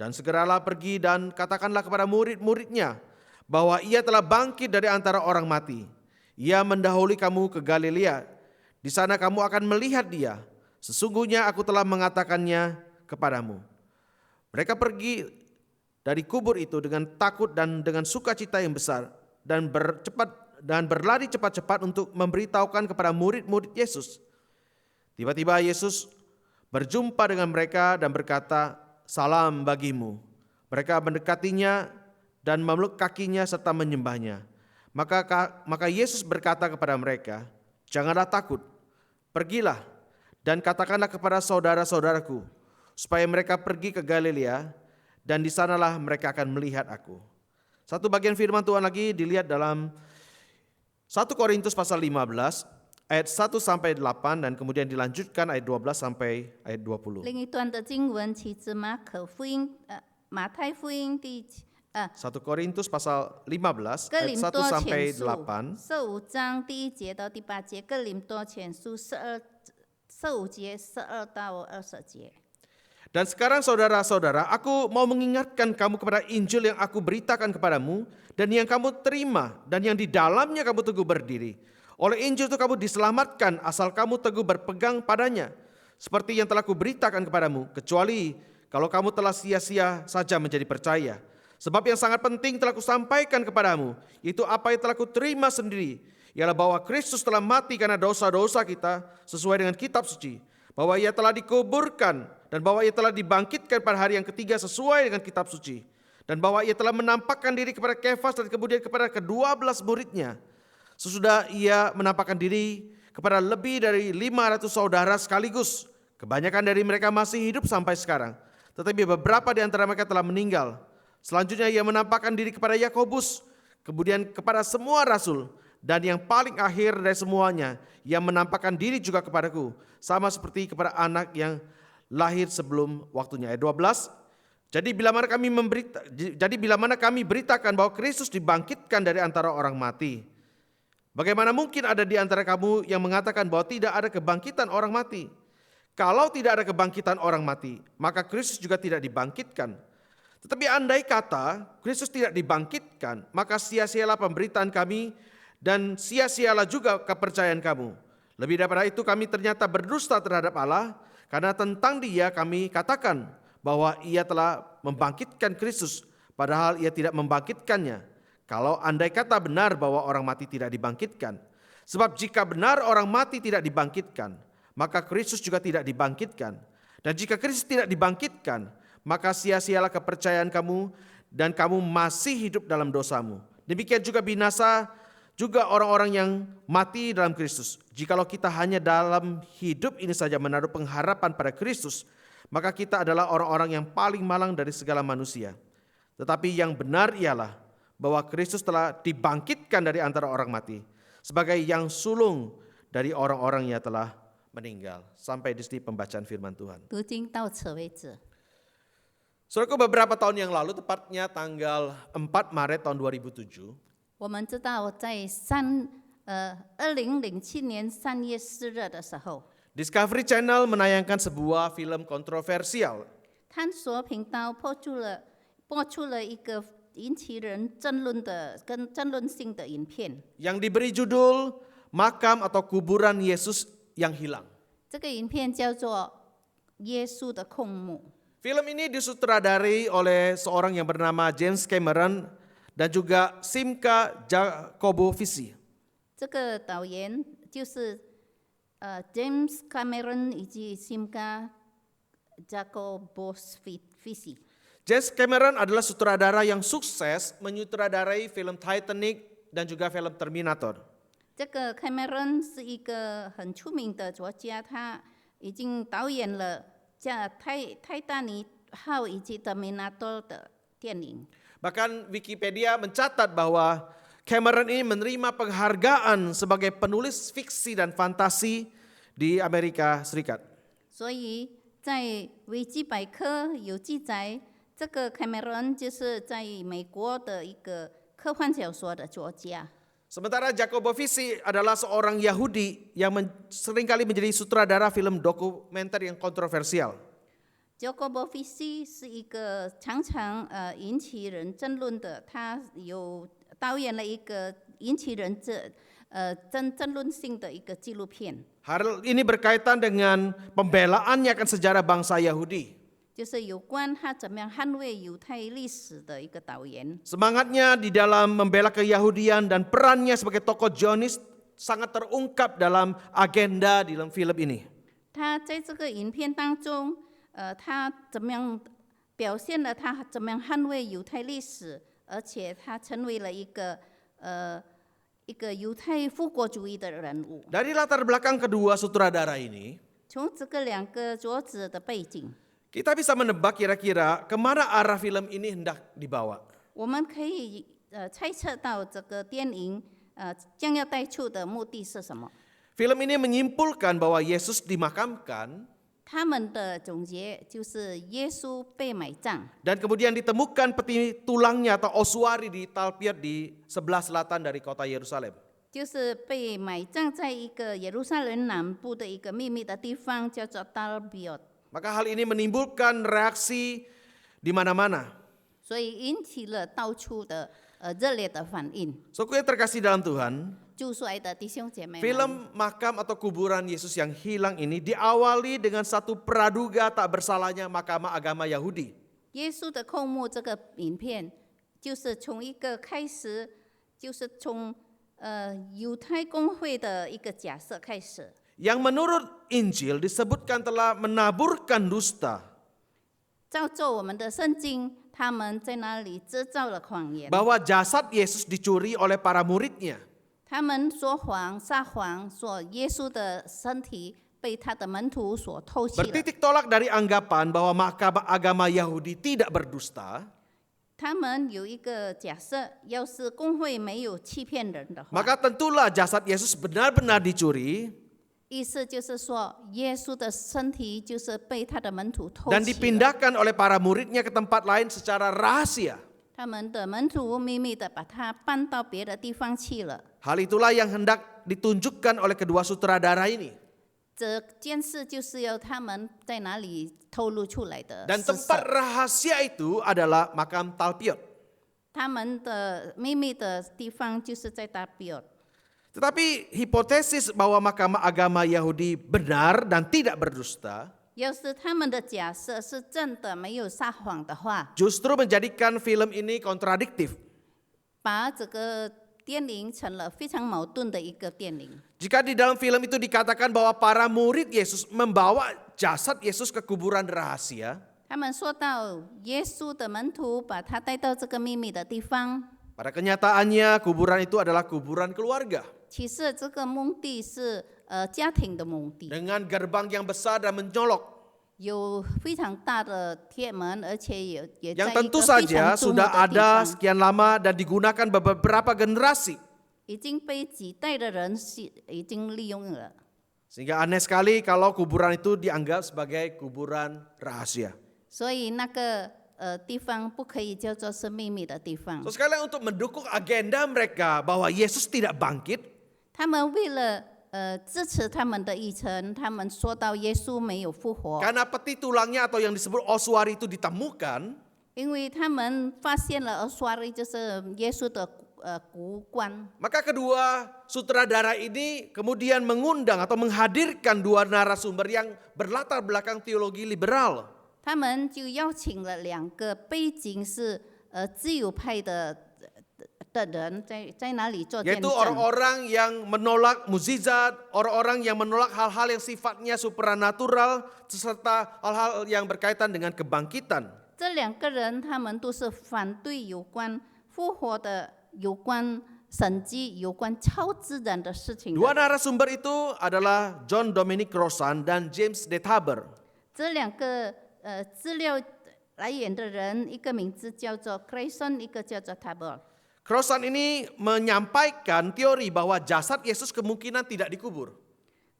Dan segeralah pergi dan katakanlah kepada murid-muridnya bahwa ia telah bangkit dari antara orang mati. Ia mendahului kamu ke Galilea. Di sana kamu akan melihat dia. Sesungguhnya aku telah mengatakannya kepadamu." Mereka pergi dari kubur itu dengan takut dan dengan sukacita yang besar dan berlari cepat-cepat untuk memberitahukan kepada murid-murid Yesus. Tiba-tiba Yesus berjumpa dengan mereka dan berkata, "Salam bagimu." Mereka mendekatinya dan memeluk kakinya serta menyembahnya. Maka Yesus berkata kepada mereka, "Janganlah takut, pergilah dan katakanlah kepada saudara-saudaraku supaya mereka pergi ke Galilea dan di sanalah mereka akan melihat aku." Satu bagian firman Tuhan lagi dilihat dalam 1 Korintus pasal 15 ayat 1 sampai 8 dan kemudian dilanjutkan ayat 12 sampai ayat 20. 另一段的经文其自马太福音1 Korintus pasal 15哥 ayat 林 1多 sampai 前书 8. 15章第1节到第8节，哥林多前书15节12到20节。 Dan sekarang saudara-saudara, aku mau mengingatkan kamu kepada Injil yang aku beritakan kepadamu dan yang kamu terima dan yang di dalamnya kamu teguh berdiri. Oleh Injil itu kamu diselamatkan asal kamu teguh berpegang padanya. Seperti yang telah kuberitakan kepadamu, kecuali kalau kamu telah sia-sia saja menjadi percaya. Sebab yang sangat penting telah kusampaikan kepadamu, yaitu apa yang telah kuterima sendiri, ialah bahwa Kristus telah mati karena dosa-dosa kita sesuai dengan kitab suci, bahwa ia telah dikuburkan dan bahwa ia telah dibangkitkan pada hari yang ketiga sesuai dengan kitab suci, dan bahwa ia telah menampakkan diri kepada Kefas dan kemudian kepada ke-12 muridnya. Sesudah ia menampakkan diri kepada lebih dari 500 saudara sekaligus. Kebanyakan dari mereka masih hidup sampai sekarang, tetapi beberapa di antara mereka telah meninggal. Selanjutnya ia menampakkan diri kepada Yakobus, kemudian kepada semua rasul, dan yang paling akhir dari semuanya, ia menampakkan diri juga kepadaku, sama seperti kepada anak yang lahir sebelum waktunya. Ayat 12. Jadi bila mana kami beritakan bahwa Kristus dibangkitkan dari antara orang mati, bagaimana mungkin ada di antara kamu yang mengatakan bahwa tidak ada kebangkitan orang mati? Kalau tidak ada kebangkitan orang mati, maka Kristus juga tidak dibangkitkan. Tetapi andai kata Kristus tidak dibangkitkan, maka sia-sialah pemberitaan kami dan sia-sialah juga kepercayaan kamu. Lebih daripada itu kami ternyata berdusta terhadap Allah, karena tentang Dia kami katakan bahwa Ia telah membangkitkan Kristus, padahal Ia tidak membangkitkannya. Kalau andai kata benar bahwa orang mati tidak dibangkitkan. Sebab jika benar orang mati tidak dibangkitkan, maka Kristus juga tidak dibangkitkan. Dan jika Kristus tidak dibangkitkan, maka sia-sialah kepercayaan kamu dan kamu masih hidup dalam dosamu. Demikian juga binasa juga orang-orang yang mati dalam Kristus. Jikalau kita hanya dalam hidup ini saja menaruh pengharapan pada Kristus, maka kita adalah orang-orang yang paling malang dari segala manusia. Tetapi yang benar ialah bahwa Kristus telah dibangkitkan dari antara orang mati sebagai yang sulung dari orang-orang yang telah meninggal. Sampai di sini pembacaan firman Tuhan. 读经到此为止。 Saudaraku, beberapa tahun yang lalu, tepatnya tanggal 4 Maret tahun 2007, 我们知道在2007年3月4日的时候， Discovery Channel menayangkan sebuah film kontroversial 探索频道播出了一个引起人争论跟争论性的影片。 yang diberi judul Makam atau Kuburan Yesus yang Hilang. 这个影片叫做《耶稣的空墓》。 Film ini disutradari oleh seorang yang bernama James Cameron dan juga Simca Jacobovici. 这个导演就是James Cameron 以及 Simca Jacobovici。 James Cameron adalah sutradara yang sukses menyutradarai film Titanic dan juga film Terminator. 这个 Cameron 是一个很出名的作家，他已经导演了泰坦尼克号以及 Terminator 的电影。 Bahkan Wikipedia mencatat bahwa Cameron ini menerima penghargaan sebagai penulis fiksi dan fantasi di Amerika Serikat. 所以在维基百科有记载，这个 Cameron 就是在美国的一个科幻小说的作家。 Sementara Jacobovici adalah seorang Yahudi yang seringkali menjadi sutradara film dokumenter yang kontroversial. Jacobovici 是一个常常引起人争论的，他有导演了一个引起人争论性的一个纪录片。 Hal ini berkaitan dengan pembelaannya akan sejarah bangsa Yahudi. 就是有关他怎么样捍卫犹太历史的一个导演。 Semangatnya di dalam membela keyahudian dan perannya sebagai tokoh Zionis sangat terungkap dalam agenda di dalam film ini. 他在这个影片当中，他怎么样表现了他怎么样捍卫犹太历史，而且他成为了一个犹太复国主义的人物。 Dari latar belakang kedua sutradara ini, 从这个两个作者的背景， kita bisa menebak kira-kira kemana arah film ini hendak dibawa. 我们可以猜测到这个电影将要带出的目的是什么。 Film ini menyimpulkan bahwa Yesus dimakamkan 他们的总结就是耶稣被埋葬， dan kemudian ditemukan peti tulangnya atau ossuary di Talpiot di sebelah selatan dari kota Yerusalem. 就是被埋葬在一个耶路撒冷南部的一个秘密的地方，叫做 Talpiot。 Maka hal ini menimbulkan reaksi di mana-mana. 所以引起了到处的热烈的反应。 Saudaraku yang terkasih dalam Tuhan, 救出来的弟兄姐妹们， film Makam atau Kuburan Yesus yang Hilang ini diawali dengan satu praduga tak bersalahnya Mahkamah Agama Yahudi. 耶稣的空墓这个影片，就是从一个开始，就是从犹太公会的一个假设开始。 Yang menurut Injil disebutkan telah menaburkan dusta. 照着我们的圣经，他们在那里制造了谎言， Bahwa jasad Yesus dicuri oleh para muridnya. 他们撒谎，说耶稣的身体被他的门徒所偷窃了。 Bertitik tolak dari anggapan bahwa Mahkamah Agama Yahudi tidak berdusta, 他们有一个假设，要是公会没有欺骗人的话， maka tentulah jasad Yesus benar-benar dicuri 意思就是说，耶稣的身体就是被他的门徒偷 dan 窃了。 dipindahkan oleh para muridnya ke tempat lain secara rahasia. 他们的门徒秘密的把他搬到别的地方去了。 Hal itulah yang hendak ditunjukkan oleh kedua sutradara ini. 这件事就是要他们在哪里透露出来的 Dan 事 tempat 实。 rahasia itu adalah makam Talpiot. 他们的秘密的地方就是在大比尔。 Tetapi hipotesis bahwa Mahkamah Agama Yahudi benar dan tidak berdusta 要是他们的假设是真的，没有撒谎的话， justru menjadikan film ini kontradiktif. 把这个电影成了非常矛盾的一个电影。 Jika di dalam film itu dikatakan bahwa para murid Yesus membawa jasad Yesus ke kuburan rahasia, 他们说到耶稣的门徒把他带到这个秘密的地方， pada kenyataannya kuburan itu adalah kuburan keluarga 其实这个目的是家庭的目的， dengan gerbang yang besar dan mencolok 有非常大的铁门，而且也在 yang 一 tentu 个非 saja 常注目 sudah 的地 ada 方。 sekian lama dan digunakan beberapa generasi. 已经被几代的人已经利用了。 Sehingga aneh sekali kalau kuburan itu dianggap sebagai kuburan rahasia. 所以那个地方不可以叫做是秘密的地方。 So, sekalian untuk mendukung agenda mereka bahwa Yesus tidak bangkit, 他们为了支持他们的议程，他们说到耶稣没有复活， karena peti tulangnya atau yang disebut ossuary itu ditemukan, 因为他们发现了ossuary就是耶稣的骨棺。 maka kedua sutradara ini kemudian mengundang atau menghadirkan dua narasumber yang berlatar belakang teologi liberal. 他们就邀请了2个背景是自由派的人在哪里做见 Yaitu 证， orang-orang yang menolak mukjizat, orang-orang yang menolak hal-hal yang sifatnya supranatural, serta hal-hal yang berkaitan dengan kebangkitan. 这2个人他们都是反对有关复活的、有关神迹、有关超自然的事情的。 Dua narasumber itu adalah John Dominic Crossan dan James D. Tabor. 这2个资料来源的人，一个名字叫做 Grayson， 一个叫做 Tabor。 Crossan ini menyampaikan teori bahwa jasad Yesus kemungkinan tidak dikubur,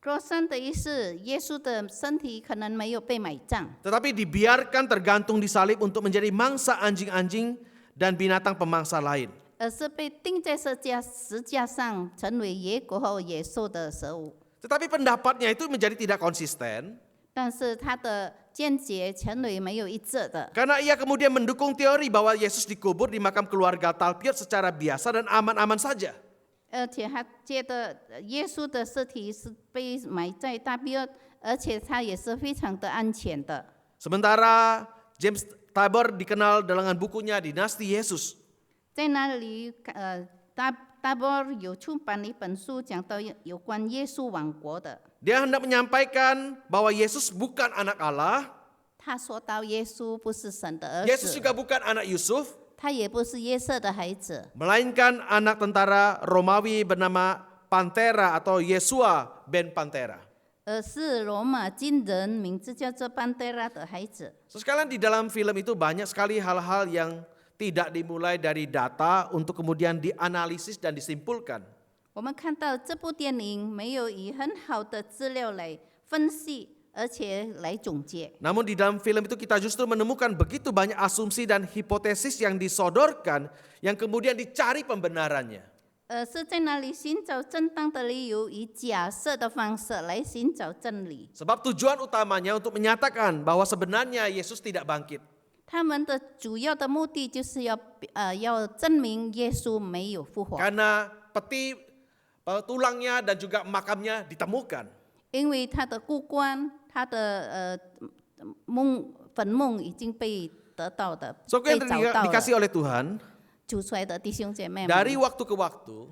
Grayson 的意思，耶稣的身体可能没有被埋葬， tetapi dibiarkan tergantung di salib untuk menjadi mangsa anjing-anjing dan binatang pemangsa lain. 而是被钉在十架上，成为野狗和野兽的食物。 Tetapi pendapatnya itu menjadi tidak konsisten, 但是他的见解成为没有一致的， karena ia kemudian mendukung teori bahwa Yesus dikubur di makam keluarga Talpiot secara biasa dan aman-aman saja. 而且他觉得耶稣的尸体是被埋在大庇厄，而且他也是非常的安全的。 Sementara James Tabor dikenal dengan bukunya Dinasti Yesus. 在那里，大波有出版一本书，讲到有关耶稣王国的。 Dia hendak menyampaikan bahwa Yesus bukan anak Allah, 他说到耶稣不是神的儿 Yesus 子， juga bukan anak Yusuf, 他也不是约瑟的孩子， melainkan anak tentara Romawi bernama Pantera atau Yesua ben Pantera. 而是罗马军人，名字叫做班德拉的孩子。 So, sekalian di dalam film itu banyak sekali hal-hal yang tidak dimulai dari data untuk kemudian dianalisis dan disimpulkan. 我们看到这部电影没有以很好的资料来分析，而且来总结。 Namun di dalam film itu kita justru menemukan begitu banyak asumsi dan hipotesis yang disodorkan yang kemudian dicari pembenarannya. 是在那里寻找正当的理由，以假设的方式来寻找真理。 Sebab tujuan utamanya untuk menyatakan bahwa sebenarnya Yesus tidak bangkit. 他们的主要的目的就是要证明耶稣没有复活， Karena peti tulangnya dan juga makamnya ditemukan. 因为他的骨棺、他的坟墓已经被得到的、 So, 被 yang 找到 dikasih 了。 oleh Tuhan 主出来的弟兄姐妹们， dari waktu ke waktu,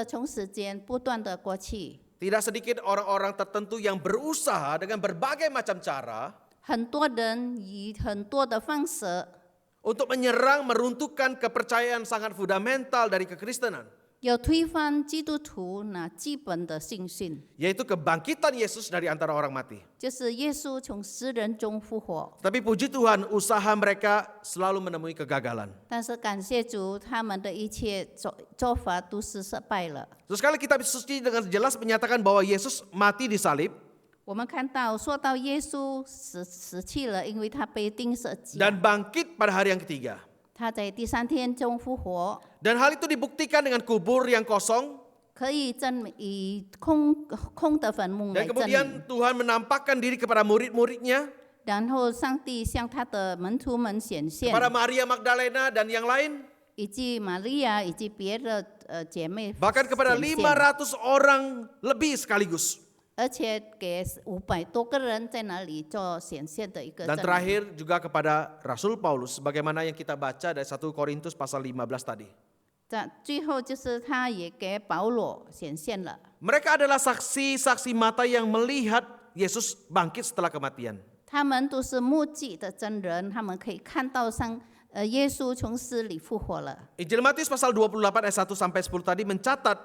从时间不断的过去， tidak sedikit orang-orang tertentu yang berusaha dengan berbagai macam cara 很多人以很多的方式 untuk menyerang, meruntuhkan kepercayaan sangat fundamental dari kekristenan, 要推翻基督徒那基本的信心， yaitu kebangkitan Yesus dari antara orang mati. 就是耶稣从死人中复活。 Tapi puji Tuhan, usaha mereka selalu menemui kegagalan. 但是感谢主，他们的一切做法都是失败了。 Terus sekali kitab suci dengan jelas menyatakan bahwa Yesus mati di salib 我们看到说到耶稣死去了，因为他被钉十字架， dan bangkit pada hari yang ketiga. 他在第3天中复活， Dan hal itu dibuktikan dengan kubur yang kosong. 可以证明以空的坟墓来 Dan 证 kemudian 明。 Tuhan menampakkan diri kepada murid-muridnya, 然后上帝向他的门徒们显现， kepada Maria Magdalena dan yang lain, 以及玛利亚以及别的姐妹 bahkan kepada 显现， 500 orang lebih sekaligus. 而且给500多个人在那里做显现的一个 Dan 证明。 terakhir juga kepada Rasul Paulus, sebagaimana yang kita baca dari 1 Korintus pasal 15 tadi. 最后就是他也给保罗显现了。 Mereka adalah saksi-saksi mata yang melihat Yesus bangkit setelah kematian. 他们都是目击的真人，他们可以看到耶稣从死里复活了。 Injil Matius pasal 28 ayat 1 sampai 10 tadi mencatat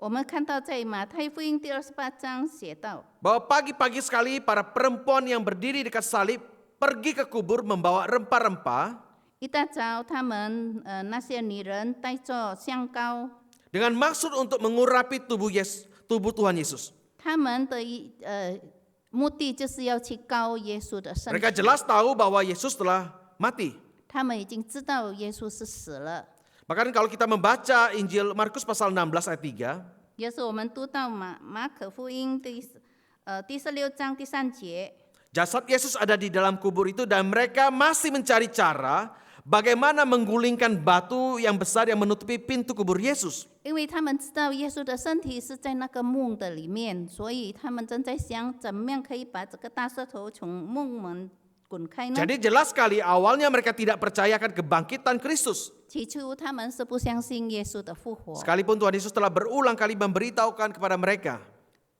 我们看到在马太福音第28章写道， bahwa pagi-pagi sekali para perempuan yang berdiri dekat salib pergi ke kubur membawa rempah-rempah. 一大早，他们那些女人带着香膏， dengan maksud untuk mengurapi tubuh Tuhan Yesus. 他们的目的就是要去膏耶稣的身体。 Mereka jelas tahu bahwa Yesus telah mati. 他们已经知道耶稣是死了。 Bahkan kalau kita membaca Injil Markus pasal 16 ayat 3, 也是我们读到马可福音第16章第3节， jasad Yesus ada di dalam kubur itu dan mereka masih mencari cara bagaimana menggulingkan batu yang besar yang menutupi pintu kubur Yesus. 因为他们知道耶稣的身体是在那个墓的里面，所以他们正在想怎么样可以把这个大石头从墓门滚开呢？ Jadi jelas sekali awalnya mereka tidak percayakan kebangkitan Kristus. 起初他们是不相信耶稣的复活， Sekalipun Tuhan Yesus telah berulang kali memberitahukan kepada mereka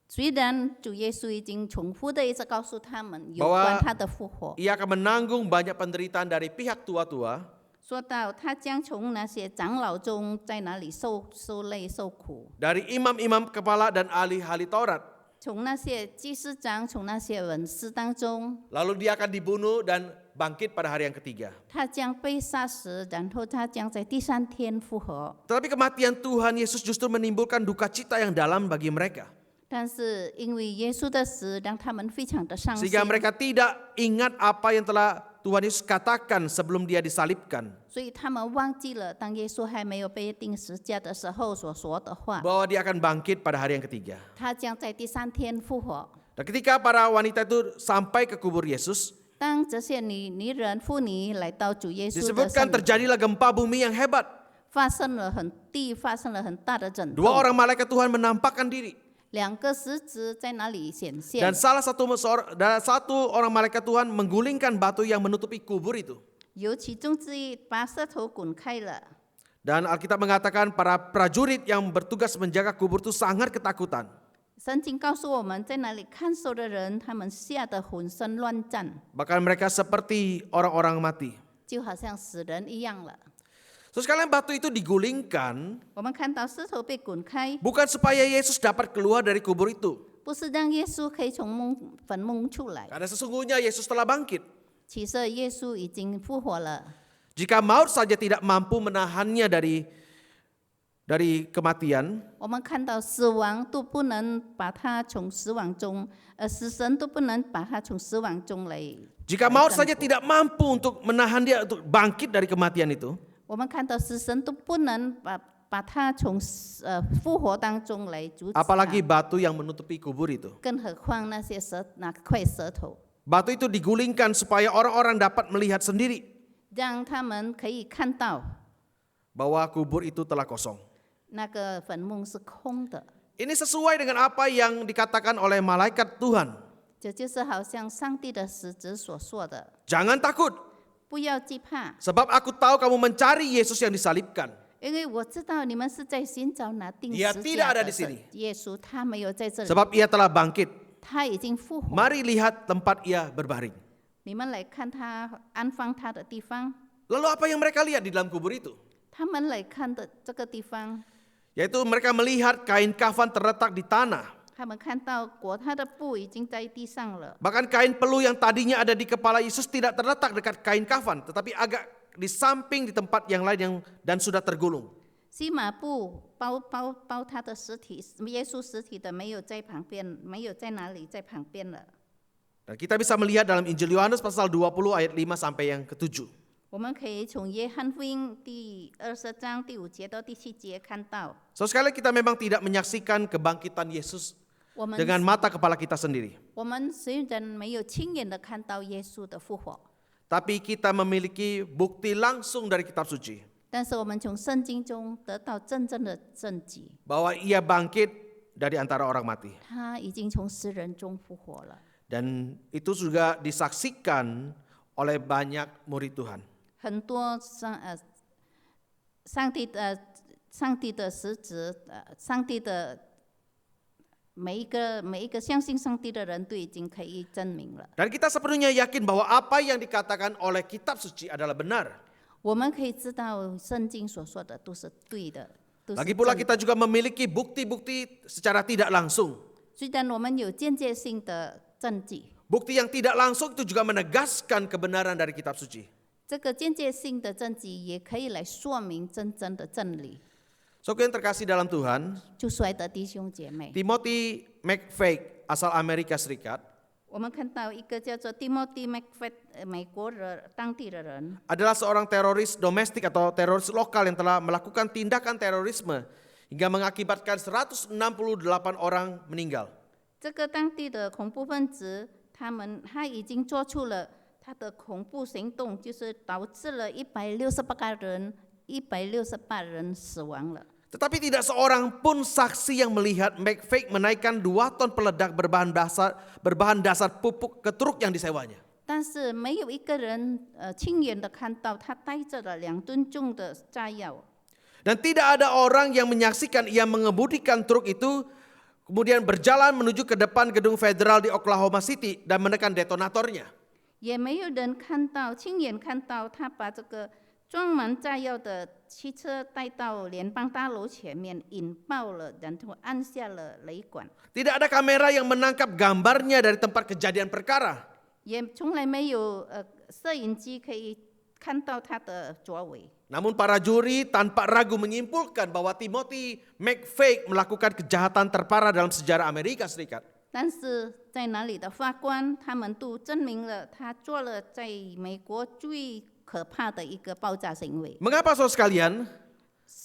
虽然主耶稣已经重复的一直告诉他们有关他的复活， ia akan menanggung banyak penderitaan dari pihak tua-tua, 说到他将从那些长老中在哪里受累受苦， dari imam-imam kepala dan ahli-ahli Taurat. 从那些祭司长，从那些文士当中， Lalu dia akan dibunuh dan bangkit pada hari yang ketiga. 他将被杀死，然后他将在第3天复活。 Tetapi kematian Tuhan Yesus justru menimbulkan duka cita yang dalam bagi mereka. 但是因为耶稣的死，让他们非常的伤心， Sehingga mereka tidak ingat apa yang telah Tuhan Yesus katakan sebelum dia disalibkan. 所以他们忘记了当耶稣还没有被钉十字架的时候所说的话， Bahwa dia akan bangkit pada hari yang ketiga. 他将在第3天复活。 Dan ketika para wanita itu sampai ke kubur Yesus, 当这些女人妇女来到主耶稣的 disebutkan 身边， terjadilah gempa bumi yang hebat. 发生了很大的震 Dua 动， orang malaikat Tuhan menampakkan diri. 2个狮子在那里显 Dan 现， satu orang malaikat Tuhan menggulingkan batu yang menutupi kubur itu. 有其中之一把石头滚开了。 Dan Alkitab mengatakan para prajurit yang bertugas menjaga kubur itu sangat ketakutan. 圣经告诉我们，在那里看守的人，他们吓得浑身乱战， Bahkan mereka seperti orang-orang mati. 就好像死人一样了。 Terus sekalian batu itu digulingkan 我们看到石头被滚开， bukan supaya Yesus dapat keluar dari kubur itu. 不是让耶稣可以从坟墓出来， Karena sesungguhnya Yesus telah bangkit. 其实耶稣已经复活了。 Jika maut saja tidak mampu menahannya dari kematian, 我们看到死亡都不能把他从死亡中，死神都不能把他从死亡中来。 jika maut saja tidak mampu untuk menahan dia untuk bangkit dari kematian itu, 我们看到死神都不能把他从复活当中来阻止他， apalagi batu yang menutupi kubur itu. 更何况那块石头， Batu itu digulingkan supaya orang-orang dapat melihat sendiri 让他们可以看到 bahwa kubur itu telah kosong. 那个坟墓是空的。 Ini sesuai dengan apa yang dikatakan oleh malaikat Tuhan. 这就是好像上帝的使者所说的， Jangan takut, 不要惧怕， sebab aku tahu kamu mencari Yesus yang disalibkan. 因为我知道你们是在寻找那钉 Dia 十字 tidak 架 ada 的 di sini. 耶稣，他没有在这里， Sebab ia telah bangkit. 他已经复活。 Mari lihat tempat ia berbaring. 你们来看他安放他的地方， Lalu apa yang mereka lihat di dalam kubur itu? 他们来看的这个地方， Yaitu mereka melihat kain kafan terletak di tanah. 他们看到他的布已经在地上了， Bahkan kain peluh yang tadinya ada di kepala Yesus tidak terletak dekat kain kafan, tetapi agak di samping di tempat yang lain dan sudah tergulung. 细麻布包他的尸体，耶稣尸体的没有在旁边，没有在哪里，在旁边了。 Dan kita bisa melihat dalam Injil Yohanes pasal 20 ayat 5 sampai yang ke-7. 我们可以从约翰福音第20章第5节到第7节看到， So sekali kita memang tidak menyaksikan kebangkitan Yesus 我们 dengan mata kepala kita sendiri. 我们虽然没有亲眼的看到耶稣的复活， Tapi kita memiliki bukti langsung dari kitab suci 但是我们从圣经中得到真正的证据， bahwa ia bangkit dari antara orang mati. 他已经从死人中复活了。 Dan itu juga disaksikan oleh banyak murid Tuhan. 很多上帝的使者，上帝的每一个相信上帝的人都已经可以证明了。 Dan kita sepenuhnya yakin bahwa apa yang dikatakan oleh kitab suci adalah benar. 我们可以知道圣经所说的都是对的，都是 Lagi pula 正的。 kita juga memiliki bukti-bukti secara tidak langsung. 虽然我们有间接性的证据， Bukti yang tidak langsung itu juga menegaskan kebenaran dari kitab suci. 这个间接性的证据也可以来说明真正的真理。 Saudara yang terkasih dalam Tuhan, 就所爱的弟兄姐妹， Timothy McVeigh asal Amerika Serikat 我们看到一个叫做 Timothy McVeigh 美国的当地的人， adalah seorang teroris domestik atau teroris lokal yang telah melakukan tindakan terorisme hingga mengakibatkan 168 orang meninggal. 这个当地的恐怖分子，他已经做出了他的恐怖行动，就是导致了168人死亡了。 Tetapi tidak seorang pun saksi yang melihat McVeigh menaikkan 2 ton peledak berbahan dasar pupuk ke truk yang disewanya. 但是没有一个人亲眼的看到他带着了2吨重的炸药， Dan tidak ada orang yang menyaksikan ia mengemudikan truk itu kemudian berjalan menuju ke depan gedung federal di Oklahoma City dan menekan detonatornya. 也没有人亲眼看到他把这个装满炸药的汽车带到联邦大楼前面引爆了，然后按下了雷管。 Tidak ada kamera yang menangkap gambarnya dari tempat kejadian perkara. 也从来没有摄影机可以看到他的作为。 Namun para juri tanpa ragu menyimpulkan bahwa Timothy McVeigh melakukan kejahatan terparah dalam sejarah Amerika Serikat. 但是在那里的法官，他们都证明了他做了在美国最可怕的一个爆炸行为。 Mengapa saudara sekalian?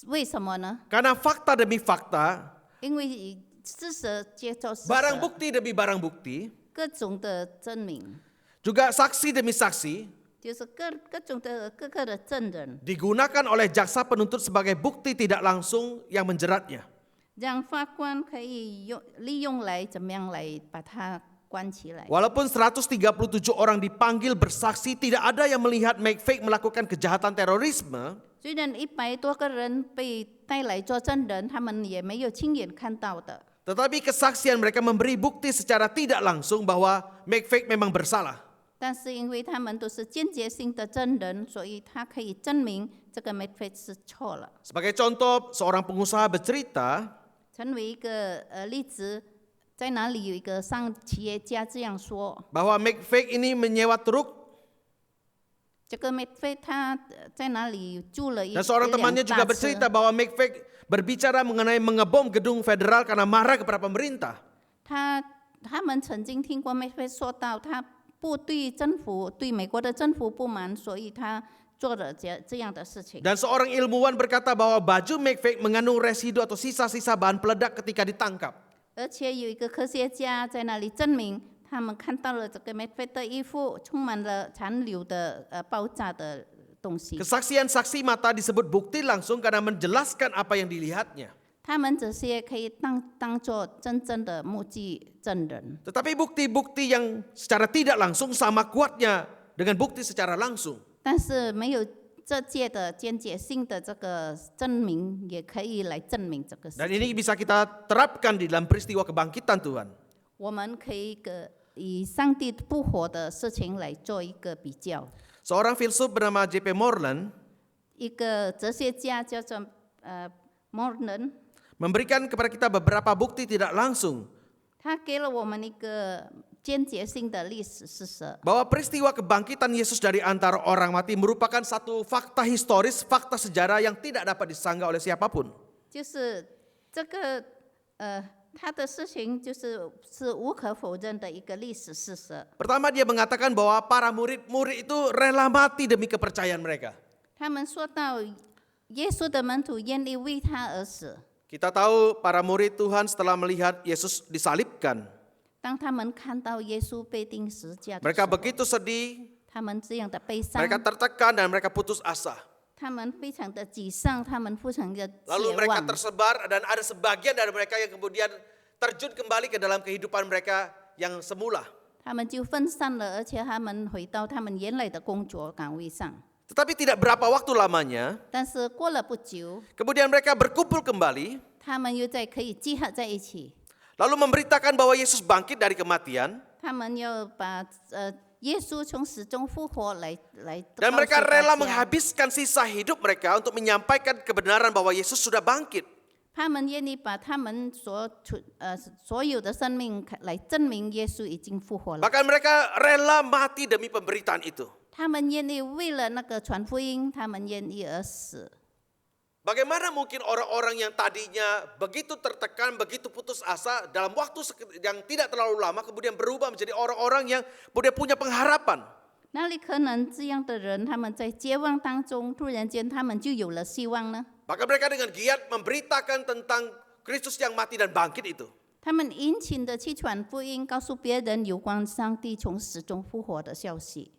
为什么呢？ Karena fakta demi fakta, 因为事实接受事 barang 实， bukti demi barang bukti, 各种的证明， juga saksi demi saksi 就是各种的各个的证人， digunakan oleh jaksa penuntut sebagai bukti tidak langsung yang menjeratnya. 让法官可以利用来怎么样来把他关起来。 Walaupun 137 orang dipanggil bersaksi, tidak ada yang melihat McVeigh melakukan kejahatan terorisme. 虽然100多个人被带来做证人，他们也没有亲眼看到的。 Tetapi kesaksian mereka memberi bukti secara tidak langsung bahwa McVeigh memang bersalah. 但是因为他们都是间接性的证人，所以他可以证明这个 McVeigh 是错了。 Sebagai contoh, seorang pengusaha bercerita 成为一个例子，在哪里有一个企业家这样说： bahwa McVeigh ini menyewa truk 这个 McVeigh 他在哪里住了一 dan seorang temannya juga 辆大车 bercerita bahwa McVeigh berbicara mengenai mengebom gedung federal karena marah kepada pemerintah. 他们曾经听过 McVeigh 说到，他不对美国的政府不满，所以他做了这样的事情。 Dan seorang ilmuwan berkata bahwa baju McVeigh mengandung residu atau sisa-sisa bahan peledak ketika ditangkap. 而且有一个科学家在那里证明，他们看到了这个 McVeigh 的衣服充满了残留的爆炸的东西。 Kesaksian saksi mata disebut bukti langsung karena menjelaskan apa yang dilihatnya. 他们这些可以当作真正的目击证人。 Tetapi bukti-bukti yang secara tidak langsung sama kuatnya dengan bukti secara langsung. 但是没有这届的间接性的这个证明，也可以来证明这个事 Dan 情。 ini bisa kita terapkan di dalam peristiwa kebangkitan Tuhan. 我们可以以上帝复活的事情来做一个比较。 Seorang filsuf bernama J.P. Moreland 一个哲学家叫做Moreland， memberikan kepada kita beberapa bukti tidak langsung 他给了我们一个间接性的历史事实， bahwa peristiwa kebangkitan Yesus dari antara orang mati merupakan satu fakta historis, fakta sejarah yang tidak dapat disanggah oleh siapapun. 就是这个他的事情是无可否认的一个历史事实。 Pertama dia mengatakan bahwa para murid-murid itu rela mati demi kepercayaan mereka. 他们说到耶稣的门徒愿意为他而死。 Kita tahu para murid Tuhan setelah melihat Yesus disalibkan, 当他们看到耶稣被钉十字架的时 mereka 候， begitu sedih, 他们这样的悲伤， mereka tertekan dan mereka putus asa. 他们非常的沮丧，他们非常的 Lalu 绝 mereka 望。 tersebar dan ada sebagian dari mereka yang kemudian terjun kembali ke dalam kehidupan mereka yang semula. 他们就分散了，而且他们回到他们原来的工作岗位上。 Tetapi tidak berapa waktu lamanya, 但是过了不久， kemudian mereka berkumpul kembali, 他们又可以集合在一起， lalu memberitakan bahwa Yesus bangkit dari kematian, 他们要把耶稣从死中复活来 dan 告诉 mereka 大 rela 家。 menghabiskan sisa hidup mereka untuk menyampaikan kebenaran bahwa Yesus sudah bangkit. 他们愿意把他们所有的生命来证明耶稣已经复活了。 Bahkan mereka rela mati demi pemberitaan itu. 他们愿意为了那个传福音，他们愿意而死。 Bagaimana mungkin orang-orang yang tadinya begitu tertekan, begitu putus asa, dalam waktu yang tidak terlalu lama kemudian berubah menjadi orang-orang yang kemudian punya pengharapan. 哪里可能这样的人，他们在绝望当中，突然间他们就有了希望呢？ Bahkan mereka dengan giat memberitakan tentang Kristus yang mati dan bangkit itu. 他们殷勤的去传福音，告诉别人有关上帝从死中复活的消息。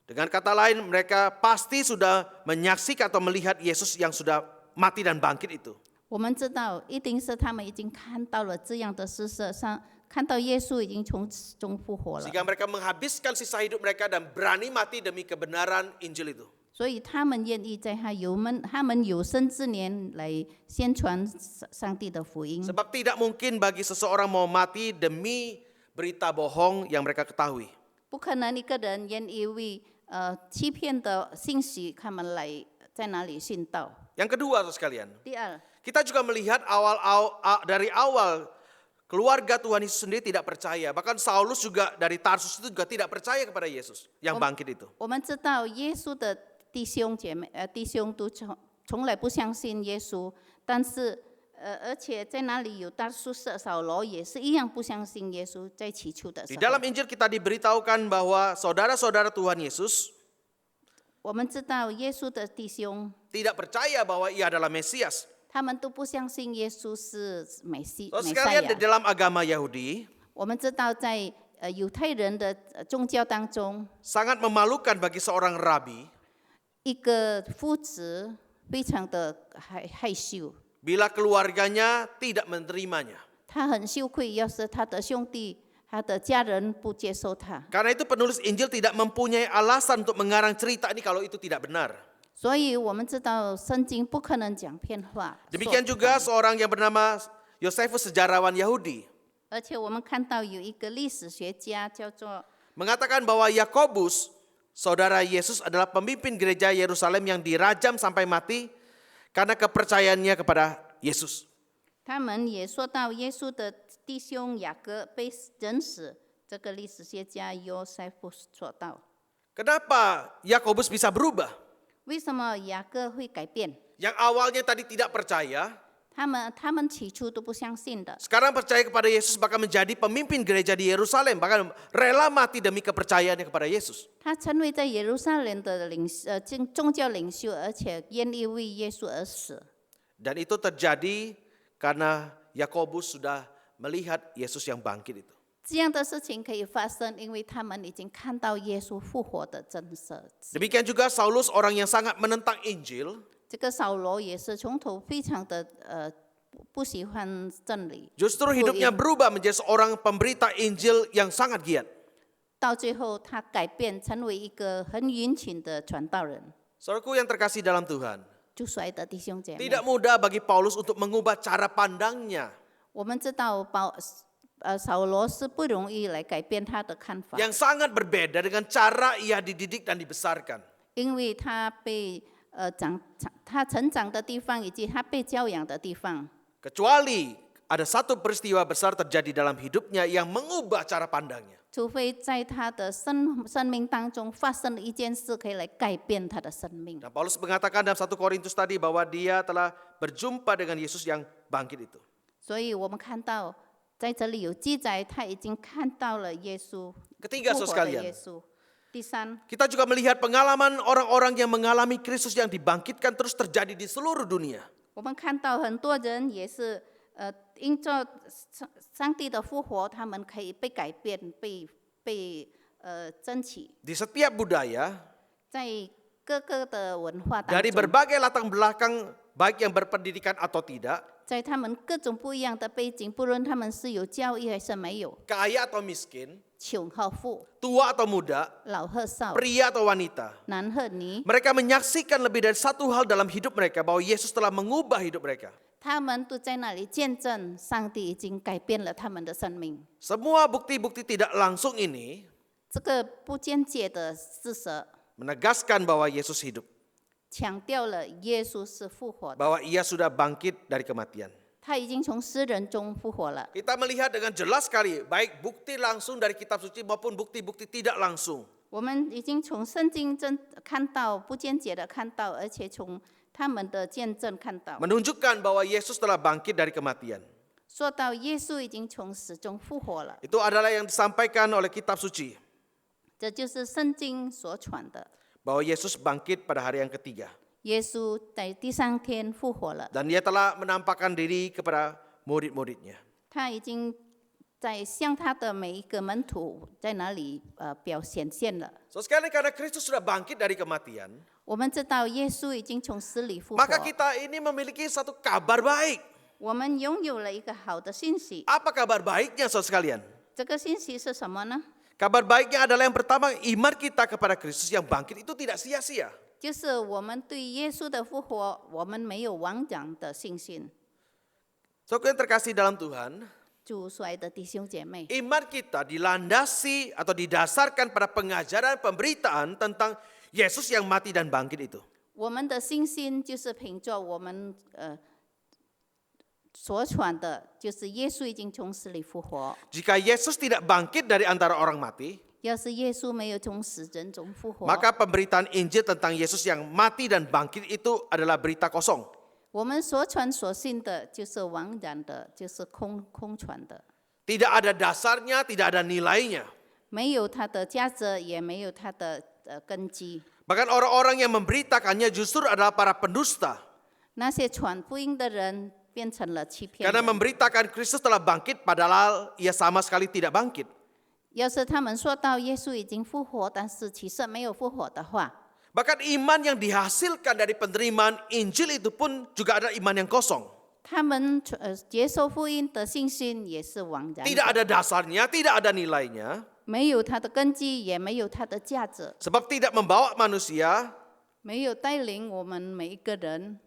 Dengan kata lain, mereka pasti sudah menyaksikan atau melihat Yesus yang sudah mati dan bangkit itu. 我们知道，一定是他们已经看到了这样的事实上，看到耶稣已经从死中复活了， Sehingga mereka menghabiskan sisa hidup mereka dan berani mati demi kebenaran Injil itu. 所以他们愿意在他们有生之年来宣传上帝的福音。 Sebab tidak mungkin bagi seseorang mau mati demi berita bohong yang mereka ketahui. 不可能一个人愿意为欺骗的信息，他们来在哪里殉道。 Yang kedua, saudara sekalian, 第二， kita juga melihat dari awal keluarga Tuhan Yesus sendiri tidak percaya. Bahkan Saulus juga dari Tarsus itu juga tidak percaya kepada Yesus yang bangkit itu. 我们知道耶稣的弟兄都从来不相信耶稣，但是而且在那里有大宿舍扫罗也是一样不相信耶稣，在起初的时 Di 候。 dalam Injil kita diberitahukan bahwa saudara-saudara Tuhan Yesus 我们知道耶稣的弟兄， tidak percaya bahwa ia adalah Mesias. 他们都不相信耶稣是美 Saudara 赛 sekalian, di 亚。 dalam agama Yahudi 我们知道在犹太人的宗教当中， sangat memalukan bagi seorang rabi 一个夫子非常的害羞， bila keluarganya tidak menerimanya. 他很羞愧，要是他的兄弟、他的家人不接受他。 Karena itu penulis Injil tidak mempunyai alasan untuk mengarang cerita ini kalau itu tidak benar. 所以我们知道圣经不可能讲骗话。 Demikian juga seorang yang bernama Yosefus, sejarawan Yahudi, 而且我们看到有一个历史学家叫做 mengatakan bahwa Yakobus, saudara Yesus, adalah pemimpin gereja Yerusalem yang dirajam sampai mati karena kepercayaannya kepada Yesus. 他们也说到耶稣的弟兄雅各被整死，这个历史学家约瑟夫说道。 Kenapa Yakobus bisa berubah? 为什么雅各会改变？ Yang awalnya tadi tidak percaya, 他们起初都不相信的， sekarang percaya kepada Yesus, bahkan menjadi pemimpin gereja di Yerusalem, bahkan rela mati demi kepercayaannya kepada Yesus. 他成为在耶路撒冷的宗教领袖，而且愿意为耶稣而死。 Dan itu terjadi karena Yakobus sudah melihat Yesus yang bangkit itu. 这样的事情可以发生，因为他们已经看到耶稣复活的真实。 Demikian juga Saulus, orang yang sangat menentang Injil, 这个扫罗也是从头非常的不喜欢真理， justru hidupnya berubah menjadi seorang pemberita Injil yang sangat giat. 到最后他改变成为一个很殷勤的传道人。 Saudaraku yang terkasih dalam Tuhan, 就所爱的弟兄姐妹， tidak mudah bagi Paulus untuk mengubah cara pandangnya 我们知道扫罗是不容易来改变他的看法， yang sangat berbeda dengan cara ia dididik dan dibesarkan. 因为他被他成长的地方以及他被教养的地方。 Kecuali ada satu peristiwa besar terjadi dalam hidupnya yang mengubah cara pandangnya. 除非在他的生命当中发生了一件事，可以来改变他的生命。 Dan Paulus mengatakan dalam 1 Korintus tadi bahwa dia telah berjumpa dengan Yesus yang bangkit itu. 所以我们看到在这里有记载，他已经看到了耶稣 Ketiga, 复 saudara 活的 sekalian, 耶稣。第三， kita juga melihat pengalaman orang-orang yang mengalami Kristus yang dibangkitkan terus terjadi di seluruh dunia. 我们看到很多人也是因着上帝的复活，他们可以被改变，被争取。 Di setiap budaya, 在各个的文化当 dari 中， berbagai latar belakang, baik yang berpendidikan atau tidak, 在他们各种不一样的背景，不论他们是有教育还是没有， kaya atau miskin, 穷和富， tua atau muda, 老和少， pria atau wanita. 男和女， Mereka menyaksikan lebih dari satu hal dalam hidup mereka, bahwa Yesus telah mengubah hidup mereka. 他们都在那里见证上帝已经改变了他们的生命。 Semua bukti-bukti tidak langsung ini 这个不间接的事实， menegaskan bahwa Yesus hidup, 强调了耶稣是复活的， bahwa ia sudah bangkit dari kematian. 他已经从死人中复活了。 Kita melihat dengan jelas sekali, baik bukti langsung dari kitab suci maupun bukti-bukti tidak langsung. 我们已经从圣经真看到，不间接的看到，而且从他们的见证看到， Menunjukkan bahwa Yesus telah bangkit dari kematian. 说到耶稣已经从死中复活了。 Itu adalah yang disampaikan oleh kitab suci. 这就是圣经所传的。 Bahwa Yesus bangkit pada hari yang ketiga. 耶稣在第3天复活了， Dan dia telah menampakkan diri kepada murid-muridnya. 他已经在向他的每一个门徒在哪里显现了。 So sekali karena Kristus sudah bangkit dari kematian, 我们知道耶稣已经从死里复活， maka kita ini memiliki satu kabar baik. 我们拥有了一个好的信息。 Apa kabar baiknya saudara sekalian? 这个信息是什么呢？ Kabar baiknya adalah yang pertama, iman kita kepada Kristus yang bangkit itu tidak sia-sia. 就是我们对耶稣的复活，我们没有妄想的信心。 Saudara yang terkasih dalam Tuhan, 主所爱的弟兄姐妹， iman kita dilandasi atau didasarkan pada pengajaran pemberitaan tentang Yesus yang mati dan bangkit itu. 我们的信心就是凭着我们所传的，就是耶稣已经从死里复活。 Jika Yesus tidak bangkit dari antara orang mati, 要是耶稣没有从死人中复活， maka pemberitaan Injil tentang Yesus yang mati dan bangkit itu adalah berita kosong. 我们所传所信的就是枉然的，就是空传的， Tidak ada dasarnya, tidak ada nilainya. 没有它的价值，也没有它的根基。 Bahkan orang-orang yang memberitakannya justru adalah para pendusta. 那些传福音的人变成了欺骗 Karena 人。 memberitakan Kristus telah bangkit padahal ia sama sekali tidak bangkit. 要是他们说到耶稣已经复活，但是其实没有复活的话， Bahkan iman yang dihasilkan dari penerimaan Injil itu pun juga ada iman yang kosong. 他们接受福音的信心也是枉然 Tidak 的， ada dasarnya, tidak ada nilainya. 没有它的根基，也没有它的价值， Sebab tidak membawa manusia 没有带领我们每一个人，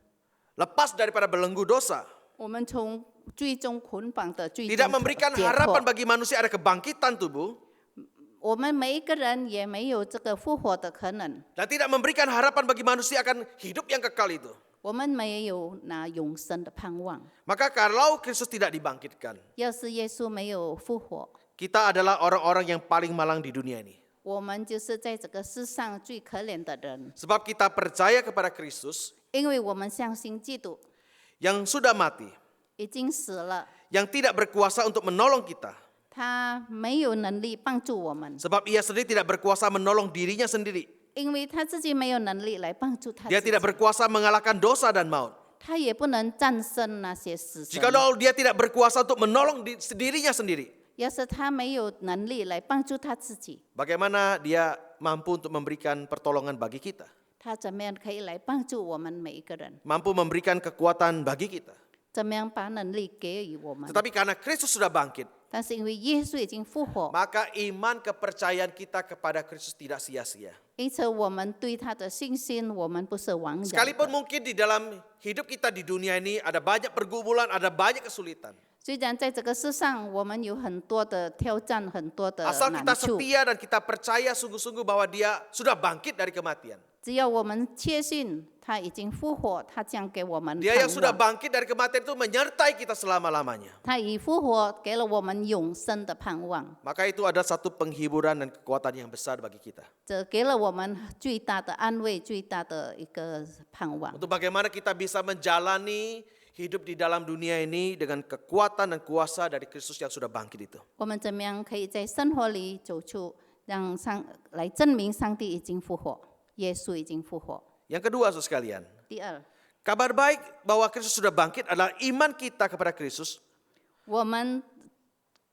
lepas daripada belenggu dosa. 我们从最终捆绑的最 Tidak 终 memberikan 解 harapan 脱。 bagi manusia ada kebangkitan tubuh. 我们每一个人也没有这个复活的可能， Dan tidak memberikan harapan bagi manusia akan hidup yang kekal itu. 我们没有那永生的盼望。 Maka kalau Kristus tidak dibangkitkan, 要是耶稣没有复活， kita adalah orang-orang yang paling malang di dunia ini. 我们就是在这个世上最可怜的人， Sebab kita percaya kepada Kristus 因为我们相信基督 yang sudah mati, 已经死了， yang tidak berkuasa untuk menolong kita. 他没有能力帮助我们， Sebab ia sendiri tidak berkuasa menolong dirinya sendiri. 因为他自己没有能力来帮助他 Dia 自己， tidak berkuasa mengalahkan dosa dan maut. 他也不能战胜那些死神。 Jikalau dia tidak berkuasa untuk menolong dirinya sendiri, 要是他没有能力来帮助他自己， bagaimana dia mampu untuk memberikan pertolongan bagi kita? 他怎么样可以来帮助我们每一个人？ Mampu memberikan kekuatan bagi kita. 怎么样把能力给予我们？ Tetapi karena Kristus sudah bangkit, 但是因为耶稣已经复活， maka iman kepercayaan kita kepada Kristus tidak sia-sia. 因此我们对他的信心，我们不是枉然 Sekalipun 的。 mungkin di dalam hidup kita di dunia ini ada banyak pergumulan, ada banyak kesulitan. 虽然在这个世上，我们有很多的挑战，很多的 Asal 难 kita 处， setia dan kita percaya sungguh-sungguh bahwa dia sudah bangkit dari kematian. 只要我们确信他已经复活，他将给我们 Dia yang 盼 sudah 望。 bangkit dari kematian itu menyertai kita selama-lamanya. 他已复活，给了我们永生的盼望， Maka itu ada satu penghiburan dan kekuatan yang besar bagi kita. 这给了我们最大的安慰，最大的一个盼望。 Untuk bagaimana kita bisa menjalani hidup di dalam dunia ini dengan kekuatan dan kuasa dari Kristus yang sudah bangkit itu. 我们怎么样可以在生活里走出，让来证明上帝已经复活，耶稣已经复活。 Yang kedua, saudara sekalian, 第二， kabar baik bahwa Kristus sudah bangkit adalah iman kita kepada Kristus 我们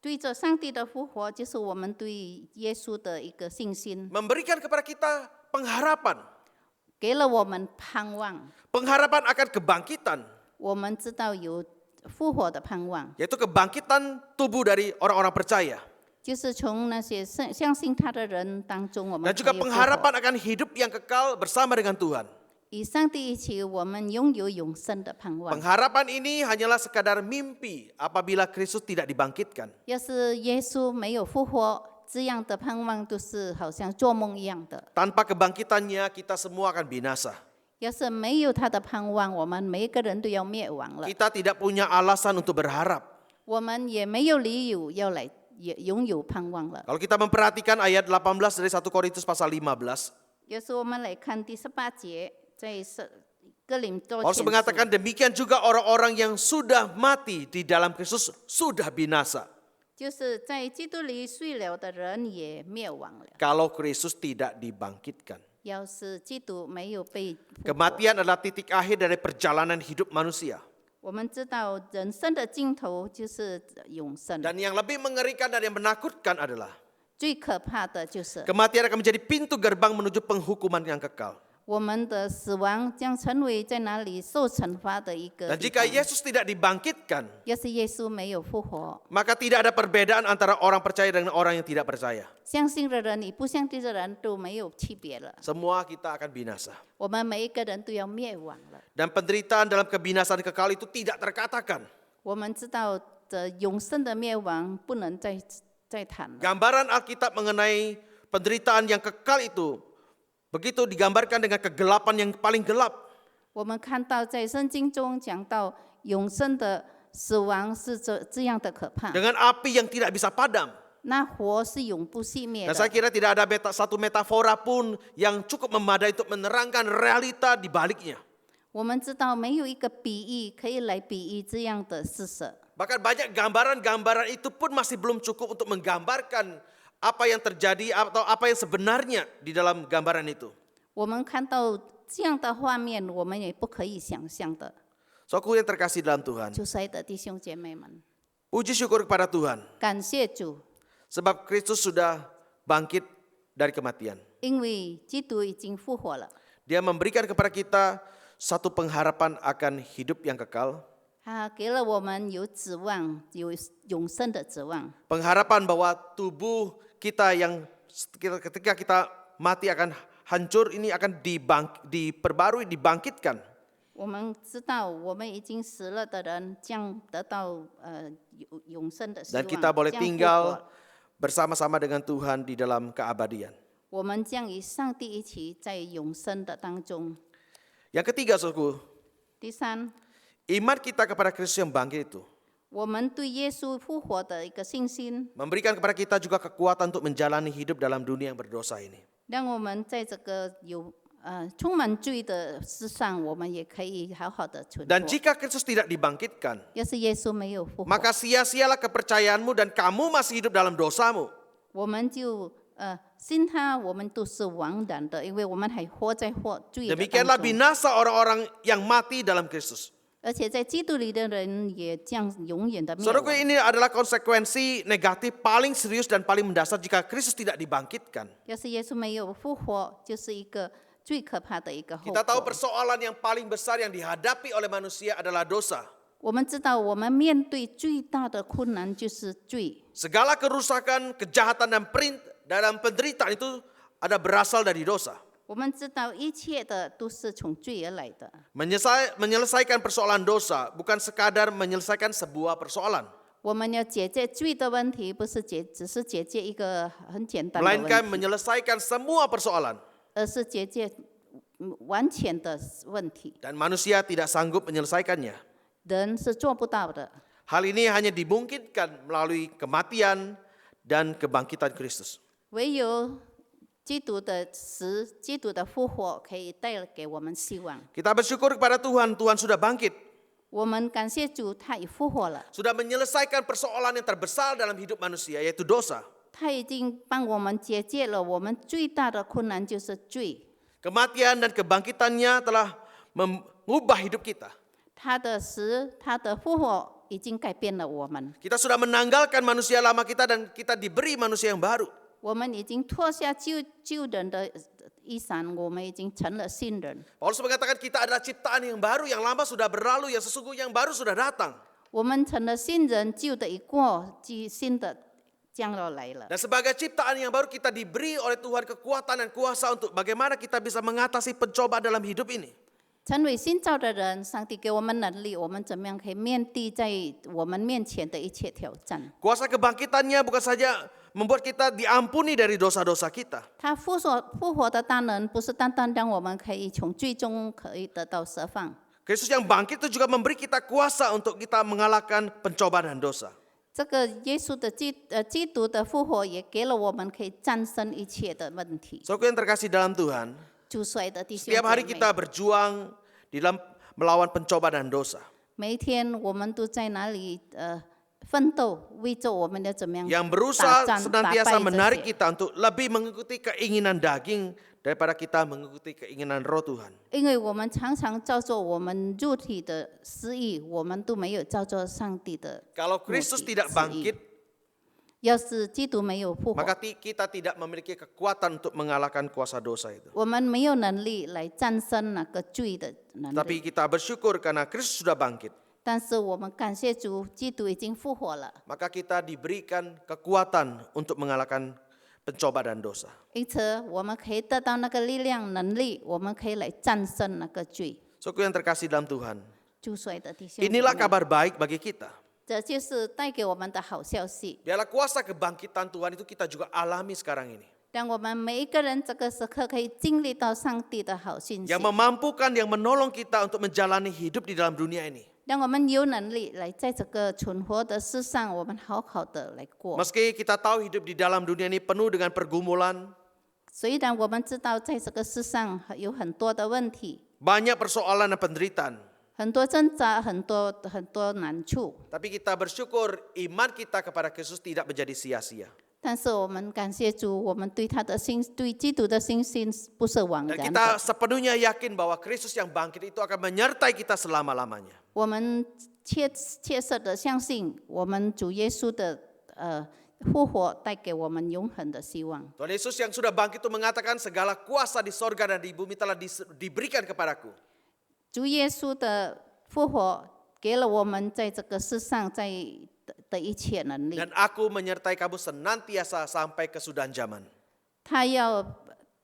对着上帝的复活，就是我们对耶稣的一个信心， memberikan kepada kita pengharapan. 给了我们盼望。 Pengharapan akan kebangkitan, 我们知道有复活的盼望， yaitu kebangkitan tubuh dari orang-orang percaya. 就是从那些相信他的人当中，我们 Dan 可 juga 以复活。 pengharapan akan hidup yang kekal bersama dengan Tuhan. 与上帝一起，我们拥有永生的盼望。 Pengharapan ini hanyalah sekadar mimpi apabila Kristus tidak dibangkitkan. 要是耶稣没有复活，这样的盼望都是好像做梦一样的。 Tanpa kebangkitannya kita semua akan binasa. 要是没有他的盼望，我们每一个人都要灭亡了。 Kita tidak punya alasan untuk berharap. 我们也没有理由要来也拥有盼望了。 Kalau kita memperhatikan ayat 18 dari 1 Korintus pasal 15, 要是我们来看第18节，在哥林多 Paulus 前书 mengatakan demikian juga orang-orang yang sudah mati di dalam Kristus sudah binasa. 就是在基督里睡了的人也灭亡了。 Kalau Kristus tidak dibangkitkan. 要是基督没有被复活， Kematian adalah titik akhir dari perjalanan hidup manusia. 我们知道人生的尽头就是永生。 Dan yang lebih mengerikan dan yang menakutkan adalah 最可怕的就是 kematian akan menjadi pintu gerbang menuju penghukuman yang kekal. 我们的死亡将成为在哪里受惩罚的一个 Dan 地 jika 方。 Yesus tidak dibangkitkan, 要是耶稣没有复活， maka tidak ada perbedaan antara orang percaya dengan orang yang tidak percaya. 相信的人与不相信的人都没有区别了。 Semua kita akan binasa. 我们每一个人都要灭亡了。 Dan penderitaan dalam kebinasaan kekal itu tidak terkatakan. 我们知道这永生的灭亡不能再谈了。 Gambaran Alkitab mengenai penderitaan yang kekal itu begitu digambarkan dengan kegelapan yang paling gelap. 我们看到在圣经中讲到永生的死亡是这样的可怕， Dengan api yang tidak bisa padam. 那火是永不熄灭 Dan saya 的。 kira tidak ada satu metafora pun yang cukup memadai untuk menerangkan realita di baliknya. 我们知道没有一个比喻可以来比喻这样的事实。 Bahkan banyak gambaran-gambaran itu pun masih belum cukup untuk menggambarkan apa yang terjadi atau apa yang sebenarnya di dalam gambaran itu. 我们看到这样的画面，我们也不可以想象的。 Saudaraku yang terkasih dalam Tuhan, 就爱的弟兄姐妹们， puji syukur kepada Tuhan 感谢主， sebab Kristus sudah bangkit dari kematian. 因为基督已经复活了， Dia memberikan kepada kita satu pengharapan akan hidup yang kekal, 他给了我们有指望，有永生的指望。 pengharapan bahwa tubuh kita yang ketika kita mati akan hancur ini akan diperbarui, dibangkitkan. 我们知道，我们已经死了的人将得到永生的希 Dan 望， kita boleh 将复 tinggal 活。 bersama-sama dengan Tuhan di dalam keabadian. 我们将与上帝一起在永生的当中。 Yang ketiga, saudaraku, 第三， iman kita kepada Kristus yang bangkit itu 我们对耶稣复活的一个信心， memberikan kepada kita juga kekuatan untuk menjalani hidup dalam dunia yang berdosa ini. 让我们在这个充满罪的世上，我们也可以好好的存活。 Dan jika Kristus tidak dibangkitkan, 要是耶稣没有复活， maka sia-sialah kepercayaanmu dan kamu masih hidup dalam dosamu. 我们就信他，我们都是枉然的，因为我们还活在罪的当 Demikianlah 中。 binasa orang-orang yang mati dalam Kristus. 而且在基督里的人也将永远的灭 Saudaraku, 亡。 ini adalah konsekuensi negatif paling serius dan paling mendasar jika Kristus tidak dibangkitkan. 要是耶稣没有复活，就是一个最可怕的一个后 Kita tahu 果。 persoalan yang paling besar yang dihadapi oleh manusia adalah dosa. 我们知道，我们面对最大的困难就是罪。 Segala kerusakan, kejahatan dan penderitaan itu ada berasal dari dosa. 我们知道一切的都是从罪而来的。 Menyelesaikan persoalan dosa bukan sekadar menyelesaikan sebuah persoalan, 我们要解决罪的问题，不是只是解决一个很简单的 melainkan 问题， menyelesaikan semua persoalan. 而是解决完全的问题。 Dan manusia tidak sanggup menyelesaikannya. 人是做不到的。 Hal ini hanya dimungkinkan melalui kematian dan kebangkitan Kristus. 唯有基督的死、基督的复活，可以带给我们希望。 Kita bersyukur kepada Tuhan, Tuhan sudah bangkit. 我们感谢主，他已复活了， Sudah menyelesaikan persoalan yang terbesar dalam hidup manusia, yaitu dosa. 他已经帮我们解决了我们最大的困难，就是罪。 Kematian dan kebangkitannya telah mengubah hidup kita. 他的死、他的复活已经改变了我们。 Kita sudah menanggalkan manusia lama kita dan kita diberi manusia yang baru. 我们已经脱下旧人的衣衫，我们已经成了新人。 Paulus mengatakan kita adalah ciptaan yang baru, yang lama sudah berlalu, yang sesungguhnya yang baru sudah datang. 我们成了新人，旧的已过，新的将要来了。 Dan sebagai ciptaan yang baru kita diberi oleh Tuhan kekuatan dan kuasa untuk bagaimana kita bisa mengatasi pencobaan dalam hidup ini. 成为新造的人，上帝给我们能力，我们怎么样可以面对在我们面前的一切挑战？ Kuasa kebangkitannya bukan saja membuat kita diampuni dari dosa-dosa kita. 他复活的大能，不是单单让我们可以从最终可以得到释放。 Kristus yang bangkit itu juga memberi kita kuasa untuk kita mengalahkan pencobaan dan dosa. 这个耶稣的基督的复活，也给了我们可以战胜一切的问题。 Saudaraku yang terkasih dalam Tuhan, 主帅的弟兄 setiap hari 姐妹， kita berjuang di dalam melawan pencobaan dan dosa. 每一天我们都在哪里奋斗，为着我们的怎么样 Yang 打 berusaha 仗、打 senantiasa 败 menarik 这些。 kita untuk lebih mengikuti keinginan daging daripada kita mengikuti keinginan roh Tuhan. 因为我们常常照做我们肉体的私意，我们都没有照做上帝的。 Kalau Kristus tidak bangkit, 要是基督没有复活， maka kita tidak memiliki kekuatan untuk mengalahkan kuasa dosa itu. 我们没有能力来战胜那个罪的能 Tapi 力。 kita bersyukur karena Kristus sudah bangkit, 但是我们感谢主，基督已经复活了， maka kita diberikan kekuatan untuk mengalahkan pencobaan dan dosa. 因此我们可以得到那个力量、能力，我们可以来战胜那个罪。 Saudaraku yang terkasih dalam Tuhan, 主帅的弟兄姐 inilah 妹， kabar baik bagi kita. 这就是带给我们的好消息。 Biarlah kuasa kebangkitan Tuhan itu kita juga alami sekarang ini. 让我们每一个人这个时刻可以经历到上帝的好信息 Yang，memampukan, yang menolong kita untuk menjalani hidup di dalam dunia ini. 让我们有能力来在这个存活的世上，我们好好的来过。 Meski kita tahu hidup di dalam dunia ini penuh dengan pergumulan, 虽然我们知道在这个世上有很多的问题， banyak persoalan dan penderitaan. 很多挣扎，很多难处， Tapi kita bersyukur iman kita kepada Kristus tidak menjadi sia-sia. 但是我们感谢主，我们对对基督的信心不是枉 Dan 然 kita 的。 sepenuhnya yakin bahwa Kristus yang bangkit itu akan menyertai kita selama-lamanya. 我们切实的相信，我们主耶稣的复活带给我们永恒的希望。 Tuhan Yesus yang sudah bangkit itu mengatakan segala kuasa di sorga dan di bumi telah diberikan kepadaku. 主耶稣的复活给了我们在这个世上的一切能力， Dan aku menyertai kamu senantiasa sampai kesudahan zaman. 他要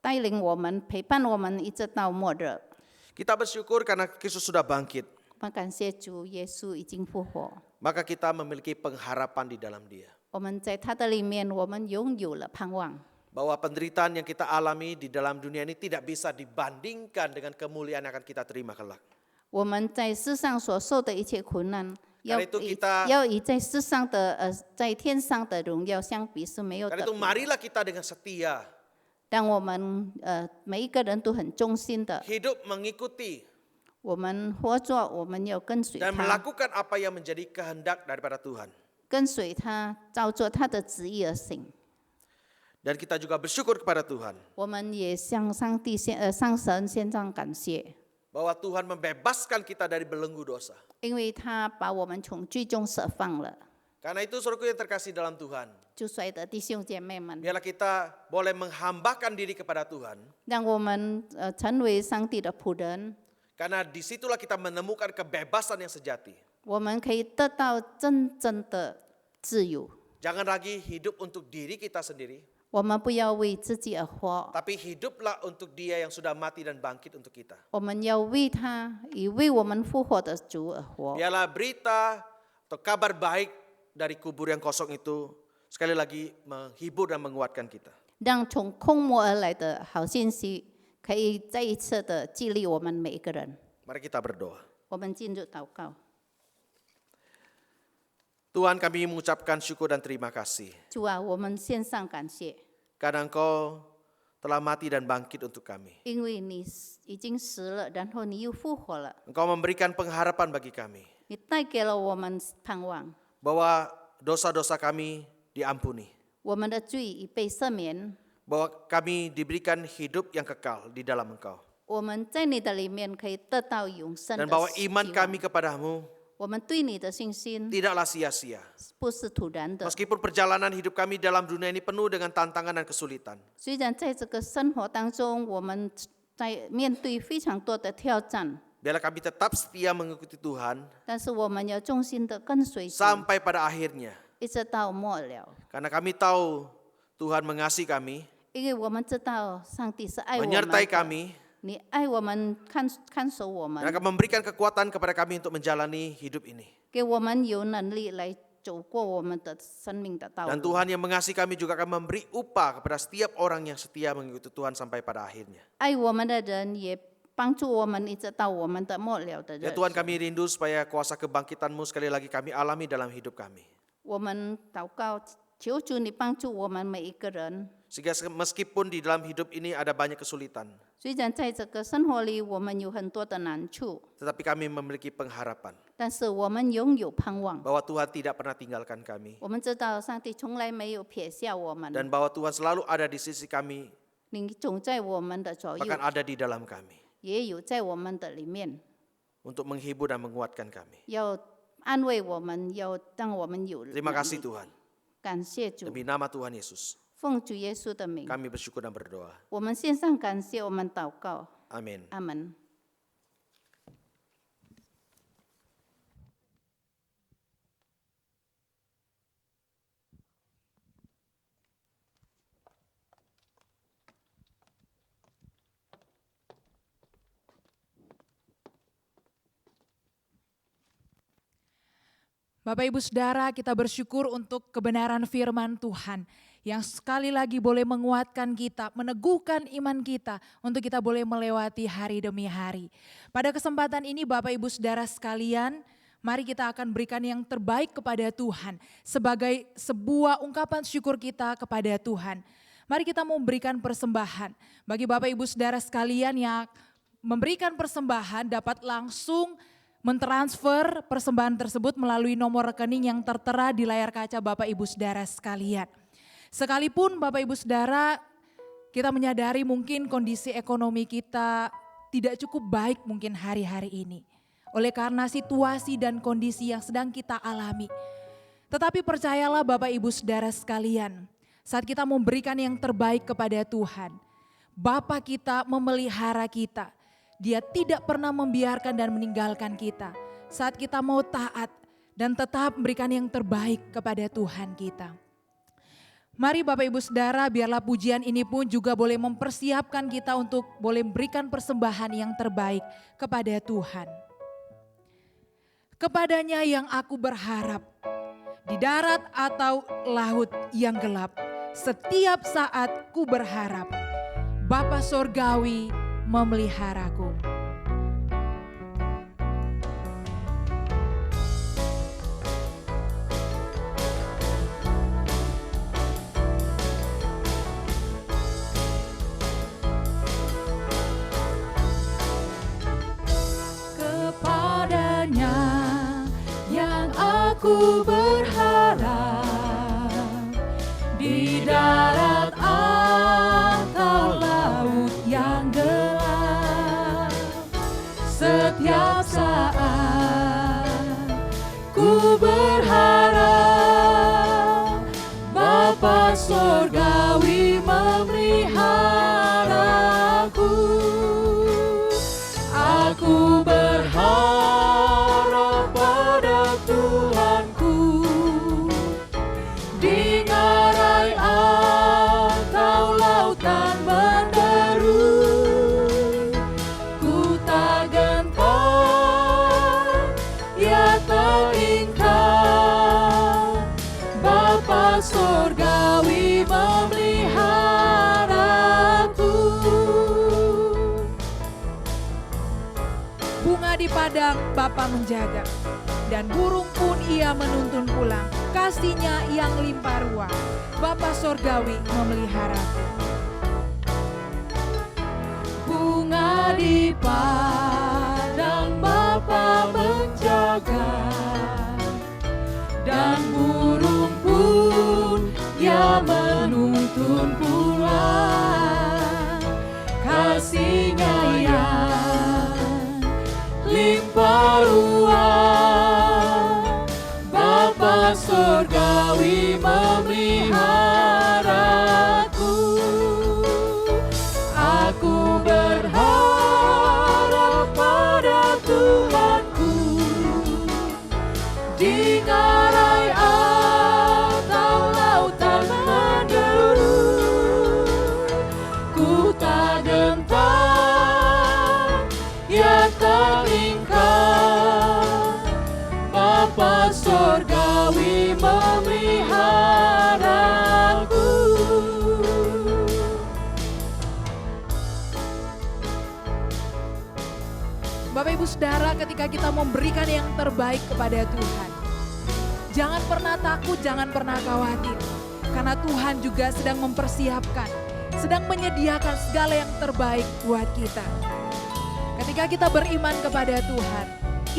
带领我们，陪伴我们一直到末日。 Kita bersyukur karena Kristus sudah bangkit. 我们感谢主，耶稣已经复活， Maka kita memiliki pengharapan di dalam dia. 我们在他的里面，我们拥有了盼望。 Bahwa penderitaan yang kita alami di dalam dunia ini tidak bisa dibandingkan dengan kemuliaan yang akan kita terima kelak. 我们在世上所受的一切苦难， Karena itu kita- 要以在世上的在天上的荣耀相比是没有 Karena 的 itu 比。 marilah kita dengan setia 让我们每一个人都很忠心的， hidup mengikuti 我们活着，我们要跟随 dan 他， melakukan apa yang menjadi kehendak daripada Tuhan. 跟随他，照着他的旨意而行。 Dan kita juga bersyukur kepada Tuhan 我们也向上神献上感谢， bahwa Tuhan membebaskan kita dari belenggu dosa. 因为他把我们从最终释放了。 Karena itu saudaraku yang terkasih dalam Tuhan, 主帅的弟兄姐妹们， biarlah kita boleh menghambakan diri kepada Tuhan. 让我们成为上帝的仆人， Karena disitulah kita menemukan kebebasan yang sejati. 我们可以得到真正的自由。 Jangan lagi hidup untuk diri kita sendiri, 我们不要为自己而活， tapi hiduplah untuk Dia yang sudah mati dan bangkit untuk kita. 我们要为他，以为我们复活的主而活。 Biarlah berita atau kabar baik dari kubur yang kosong itu sekali lagi menghibur dan menguatkan kita. 让从空漠而来的好信息，可以再一次的激励我们每一个人。 Mari kita berdoa. 我们进入祷告。 Tuhan, kami mengucapkan syukur dan terima kasih 主啊，我们献上感谢， karena Engkau telah mati dan bangkit untuk kami. 因为你已经死了，然后你又复活了， Engkau memberikan pengharapan bagi kami 你带给了我们盼望， bahwa dosa-dosa kami diampuni, 我们的罪已被赦免， bahwa kami diberikan hidup yang kekal di dalam Engkau, 我们在你的里面可以得到永生 dan 的 bahwa 希 iman 望。 kami kepadamu 我们对你的信心 tidaklah sia-sia. 不是突然的， Meskipun perjalanan hidup kami dalam dunia ini penuh dengan tantangan dan kesulitan, 虽然在这个生活当中，我们在面对非常多的挑战， biarlah kami tetap setia mengikuti Tuhan 但是我们要忠心的跟随主， sampai pada akhirnya. 一直到末了。 Karena kami tahu Tuhan mengasihi kami, 因为我们知道上帝是爱我们 menyertai 的， kami, 你爱我们，看守我们 dan，akan memberikan kekuatan kepada kami untuk menjalani hidup ini. 给我们有能力来走过我们的生命的道 Dan 路。 Tuhan yang mengasihi kami juga akan memberi upah kepada setiap orang yang setia mengikuti Tuhan sampai pada akhirnya. 爱我们的人也帮助我们一直到我们的末了的 Ya 日 Tuhan 子。 kami rindu supaya kuasa kebangkitan-Mu sekali lagi kami alami dalam hidup kami. 我们祷告，求主你帮助我们每一个人。 Sehingga meskipun di dalam hidup ini ada banyak kesulitan, 虽然在这个生活里我们有很多的难处， tetapi kami memiliki pengharapan 但是我们拥有盼望。 bahwa Tuhan tidak pernah tinggalkan kami 我们知道上帝从来没有撇下我们， dan bahwa Tuhan selalu ada di sisi kami, 你总在我们的左右， bahkan ada di dalam kami 也有在我们的里面， untuk menghibur dan menguatkan kami. 要安慰我们，要让我们有 Terima 能 kasih 力。 Tuhan. 感谢主， Demi nama Tuhan Yesus, 奉主耶稣的名， kami bersyukur dan berdoa. 我们献上感谢，我们祷告， Amin. 阿门。 Bapak Ibu Saudara, kita bersyukur untuk kebenaran firman Tuhan yang sekali lagi boleh menguatkan kita, meneguhkan iman kita untuk kita boleh melewati hari demi hari. Pada kesempatan ini Bapak Ibu Saudara sekalian, mari kita akan berikan yang terbaik kepada Tuhan sebagai sebuah ungkapan syukur kita kepada Tuhan. Mari kita memberikan persembahan. Bagi Bapak Ibu Saudara sekalian yang memberikan persembahan dapat langsung mentransfer persembahan tersebut melalui nomor rekening yang tertera di layar kaca Bapak Ibu Saudara sekalian. Sekalipun Bapak Ibu Saudara kita menyadari mungkin kondisi ekonomi kita tidak cukup baik mungkin hari-hari ini. Oleh karena situasi dan kondisi yang sedang kita alami. Tetapi percayalah Bapak Ibu Saudara sekalian, saat kita memberikan yang terbaik kepada Tuhan, Bapa kita memelihara kita. Dia tidak pernah membiarkan dan meninggalkan kita saat kita mau taat dan tetap memberikan yang terbaik kepada Tuhan kita. Mari Bapak Ibu Saudara, biarlah pujian ini pun juga boleh mempersiapkan kita untuk boleh memberikan persembahan yang terbaik kepada Tuhan. Kepadanya yang aku berharap, di darat atau laut yang gelap, setiap saat ku berharap, Bapa Sorgawi memeliharaku. Kepadanya yang aku berharap, di darat atau laut yang gelap, setiap saat ku berharap Bapa Sorgawi memeliharaku. Aku berharap pada Tuhanku, di ngarai atau lautan menderu, ku tak gentar, ya teringkar, Bapa Sorgawi memeliharaku. Bunga di padang Bapa menjaga, dan burung pun ia menuntun pulang. Kasih-Nya yang limpah ruah, Bapa Sorgawi memeliharaku. Bunga di padang Bapa menjaga, dan burung pun ia menuntun pulang. Kasih-Nya yang limpah ruah, Bapa Sorgawi memeliharaku. Aku berharap pada Tuhanku, di ngarai atau lautan menderu, ku tak gentar, surgawi memeliharaku. Bapak Ibu Saudara, ketika kita memberikan yang terbaik kepada Tuhan, jangan pernah takut, jangan pernah khawatir. Karena Tuhan juga sedang mempersiapkan, sedang menyediakan segala yang terbaik buat kita. Ketika kita beriman kepada Tuhan,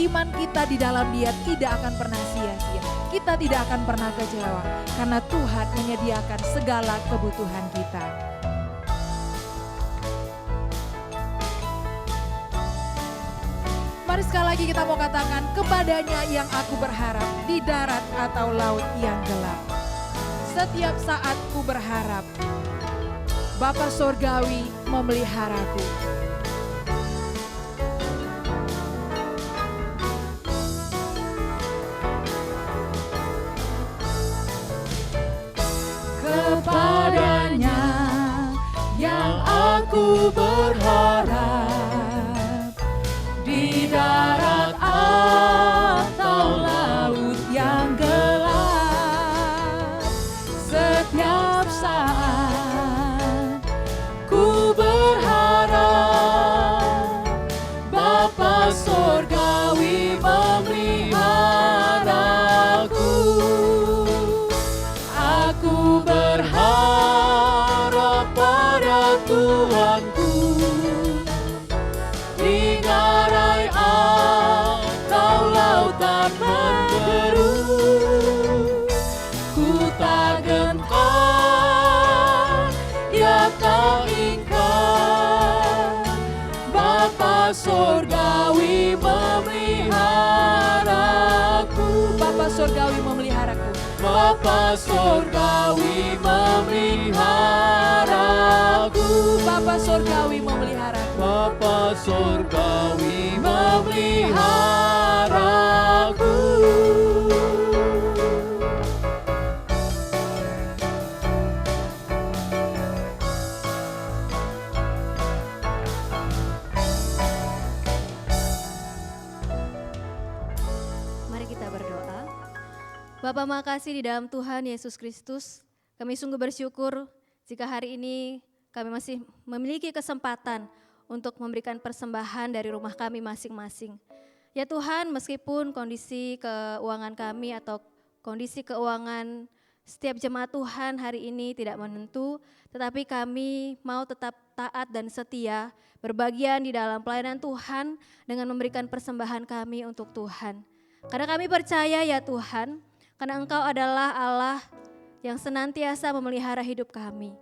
iman kita di dalam Dia tidak akan pernah sia-sia. Kita tidak akan pernah kecewa, karena Tuhan menyediakan segala kebutuhan kita. Mari sekali lagi kita mau katakan, kepadanya yang aku berharap di darat atau laut yang gelap. Setiap saat ku berharap, Bapa Sorgawi memeliharaku. Kepadanya yang aku berharap, di darat atau laut yang gelap. Setiap saat ku berharap, Bapa Sorgawi memeliharaku. Aku berharap pada Tuhanku, di ngarai atau lautan menderu. Ku tak gentar, ya tak ingkar, Bapa Sorgawi memeliharaku. Bapa Sorgawi memeliharaku. Bapa Sorgawi memeliharaku. Bapa Sorgawi memeliharaku. Bapa Sorgawi memeliharaku. Mari kita berdoa. Bapa, makasih di dalam Tuhan Yesus Kristus. Kami sungguh bersyukur jika hari ini kami masih memiliki kesempatan untuk memberikan persembahan dari rumah kami masing-masing. Ya Tuhan, meskipun kondisi keuangan kami atau kondisi keuangan setiap jemaat Tuhan hari ini tidak menentu, tetapi kami mau tetap taat dan setia, berbagian di dalam pelayanan Tuhan dengan memberikan persembahan kami untuk Tuhan. Karena kami percaya ya Tuhan, karena Engkau adalah Allah yang senantiasa memelihara hidup kami.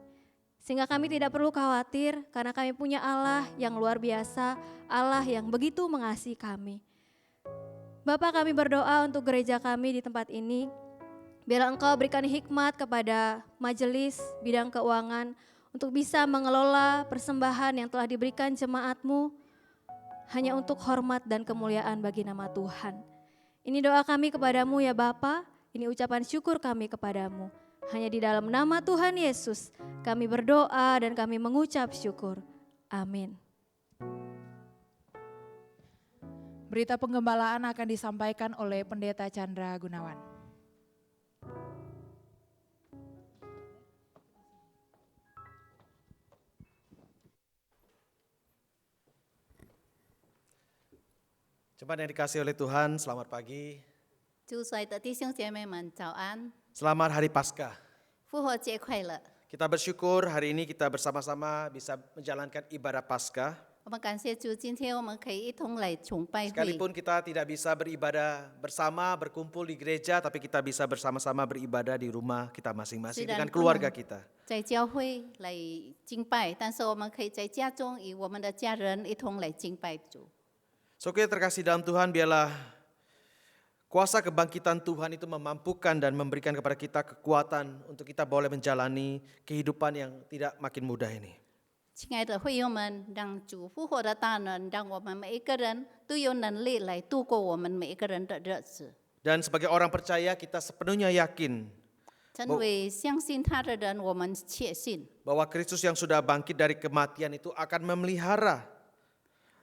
Sehingga kami tidak perlu khawatir karena kami punya Allah yang luar biasa, Allah yang begitu mengasihi kami. Bapak, kami berdoa untuk gereja kami di tempat ini. Biarlah Engkau berikan hikmat kepada majelis bidang keuangan untuk bisa mengelola persembahan yang telah diberikan jemaat-Mu hanya untuk hormat dan kemuliaan bagi nama Tuhan. Ini doa kami kepadamu ya Bapa, ini ucapan syukur kami kepadamu. Hanya di dalam nama Tuhan Yesus kami berdoa dan kami mengucap syukur. Amin. Berita penggembalaan akan disampaikan oleh Pendeta Chandra Gunawan. Jemaat yang dikasihi oleh Tuhan, selamat pagi. 主帅的弟兄姐妹们早安， Selamat Hari Paskah. 复活节快乐！ Kita bersyukur hari ini kita bersama-sama bisa menjalankan ibadah Paskah. 我们感谢主，今天我们可以一同来崇拜会。 Sekalipun kita tidak bisa beribadah bersama, berkumpul di gereja, tapi kita bisa bersama-sama beribadah di rumah kita masing-masing dengan keluarga kita. 在教会来敬拜，但是我们可以在家中与我们的家人一同来敬拜主。 Saudara terkasih dalam Tuhan, biarlah kuasa kebangkitan Tuhan itu memampukan dan memberikan kepada kita kekuatan untuk kita boleh menjalani kehidupan yang tidak makin mudah ini. 亲爱的会友们，让主复活的大能，让我们每一个人都有能力来度过我们每一个人的日子。 Dan sebagai orang percaya kita sepenuhnya yakin 成为相信他的人，我们确信 bahwa Kristus yang sudah bangkit dari kematian itu akan memelihara,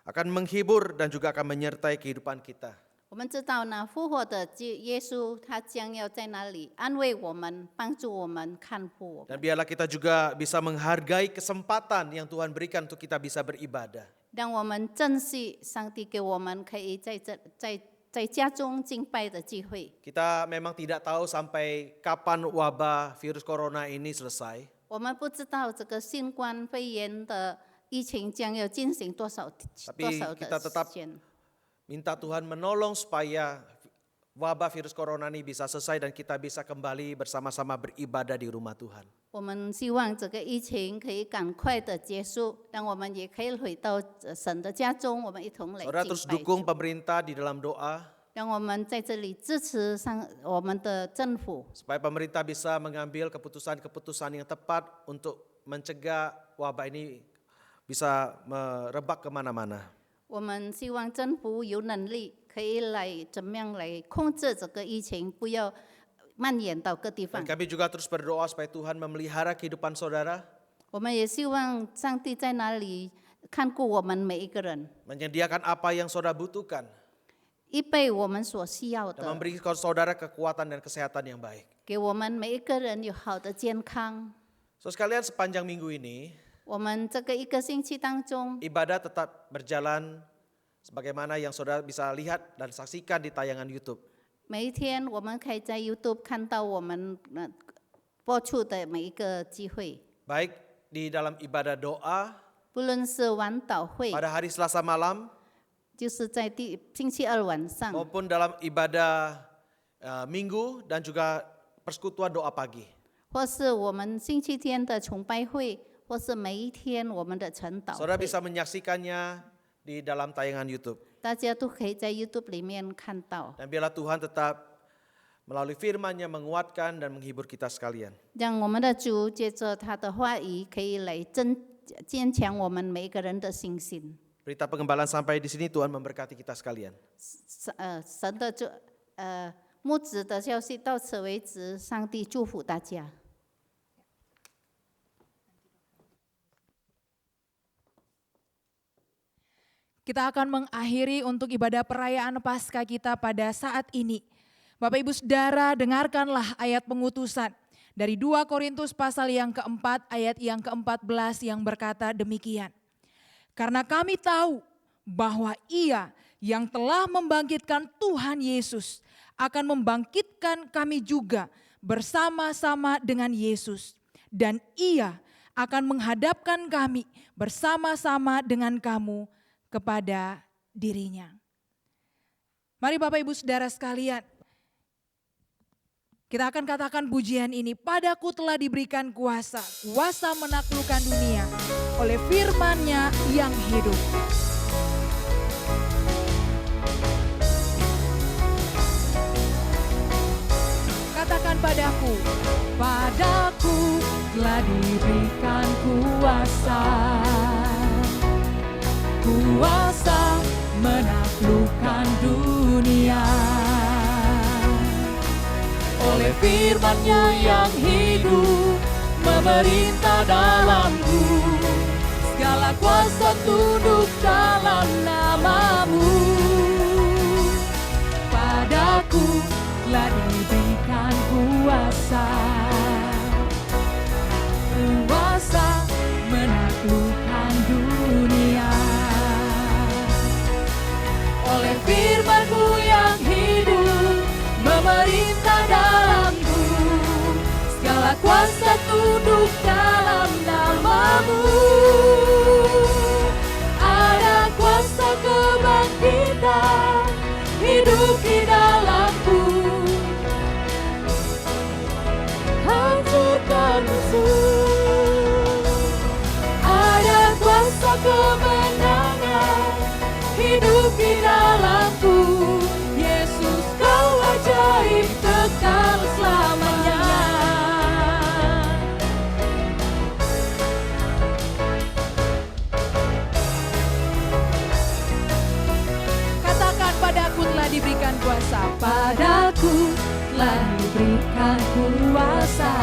akan menghibur dan juga akan menyertai kehidupan kita. 我们知道呢，复活的耶稣他将要在那里安慰我们，帮助我们，看护我们。 Dan biarlah kita juga bisa menghargai kesempatan yang Tuhan berikan untuk kita bisa beribadah. 让我们珍惜上帝给我们可以在家中敬拜的机会。 Kita memang tidak tahu sampai kapan wabah virus corona ini selesai. 我们不知道这个新冠肺炎的疫情将要进行多少的时间。 Minta Tuhan menolong supaya wabah virus corona ini bisa selesai dan kita bisa kembali bersama-sama beribadah di rumah Tuhan. 我们希望这个疫情可以赶快的结束，让我们也可以回到神的家中，我们一同来敬 Saudara terus 拜 dukung 主。 pemerintah di dalam doa 让我们在这里支持我们的政府， supaya pemerintah bisa mengambil keputusan-keputusan yang tepat untuk mencegah wabah ini bisa merebak kemana-mana. 我们希望政府有能力可以来怎么样来控制这个疫情，不要蔓延到各地 Dan 方。 kami juga terus berdoa supaya Tuhan memelihara kehidupan saudara, 我们也希望上帝在那里看顾我们每一个人， menyediakan apa yang saudara butuhkan, 预备我们所需要 dan 的， memberi saudara kekuatan dan kesehatan yang baik. 给我们每一个人有好的健康。 So sekalian sepanjang minggu ini, 我们这个一个星期当中， ibadah tetap berjalan sebagaimana yang saudara bisa lihat dan saksikan di tayangan YouTube. 每一天我们可以在 YouTube 看到我们播出的每一个机会， Baik di dalam ibadah doa 不论是晚祷会， pada hari Selasa malam 就是在星期二晚上， maupun dalam ibadah minggu dan juga persekutuan doa pagi. 或是我们星期天的崇拜会，或是每一天我们的晨祷 Saudara 会， bisa menyaksikannya di dalam tayangan YouTube. 大家都可以在 YouTube 里面看到。 Dan biarlah Tuhan tetap melalui firman-Nya menguatkan dan menghibur kita sekalian. 让我们的主借着他的话语，可以来坚强我们每一个人的信心。 Berita pengembalaan sampai di sini, Tuhan memberkati kita sekalian. 神的牧子的消息到此为止，上帝祝福大家。 Kita akan mengakhiri untuk ibadah perayaan Paskah kita pada saat ini. Bapak Ibu Saudara, dengarkanlah ayat pengutusan dari 2 Korintus pasal yang keempat ayat yang ke-14 yang berkata demikian. Karena kami tahu bahwa Ia yang telah membangkitkan Tuhan Yesus akan membangkitkan kami juga bersama-sama dengan Yesus. Dan Ia akan menghadapkan kami bersama-sama dengan kamu kepada dirinya. Mari Bapak Ibu Saudara sekalian, kita akan katakan pujian ini, padaku telah diberikan kuasa menaklukkan dunia oleh firman-Nya yang hidup. Katakan padaku telah diberikan kuasa menaklukkan dunia oleh firman-Nya yang hidup memerintah dalamku, segala kuasa tunduk dalam nama-Mu. Padaku telah diberikan kuasa menaklukkan dunia oleh firman-Mu yang hidup memerintah dalamku, segala kuasa tunduk dalam nama-Mu. Ada kuasa kebangkitan hidup di dalamku, hancurkan musuh. Ada kuasa kemenangan hidup di dalamku. Yesus, Kau ajaib kekal selamanya. Katakan, padaku telah diberikan kuasa. Padaku telah diberikan kuasa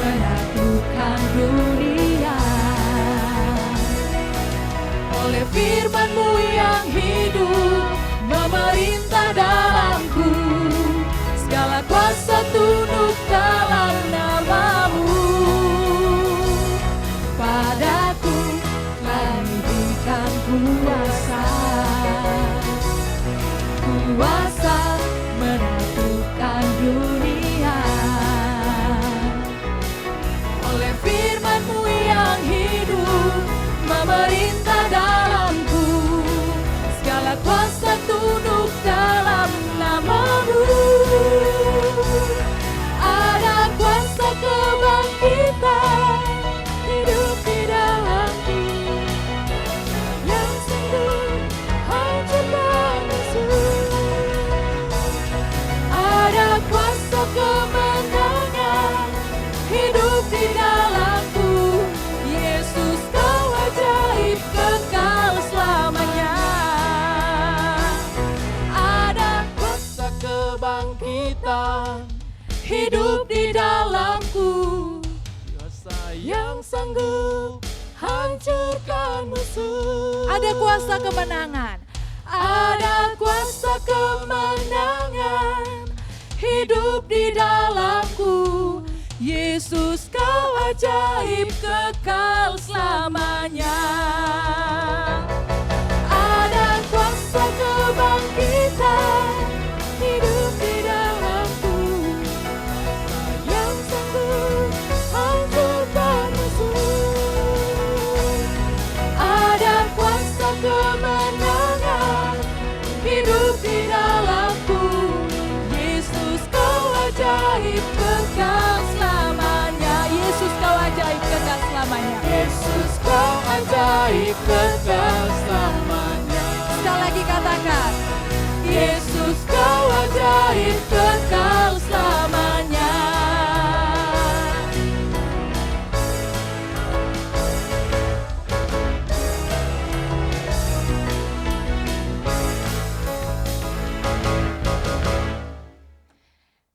menaklukkan dunia oleh firman-Mu yang hidup memerintah dalamku. Segala kuasa tunduk dalam namamu. Padaku telah diberikan kuasa, kuasa menaklukkan dunia. Oleh firman-Mu yang hidup memerintah dalamku. Segala kuasa tunduk dalam namamu. Ada kuasa kebangkitan hidup di dalamku, yang sanggup hancurkan musuh. Ada kuasa kemenangan hidup di dalamku. Yesus, Kau ajaib kekal selamanya. Ada kuasa kebangkitan hidup di dalamku, yang sanggup hancurkan musuh. Ada kuasa kemenangan. Ada kuasa kemenangan hidup di dalamku. Yesus, Kau ajaib kekal selamanya. Ada kuasa kebangkitan hidup di dalamku, yang sanggup hancurkan musuh. Ada kuasa kemenangan hidup di dalamku. Yesus, Kau ajaib kekal selamanya. Yesus, Kau ajaib kekal selamanya. Yesus, Kau ajaib kekal selamanya. Sekali lagi katakan, Yesus, Kau ajaib kekal selamanya.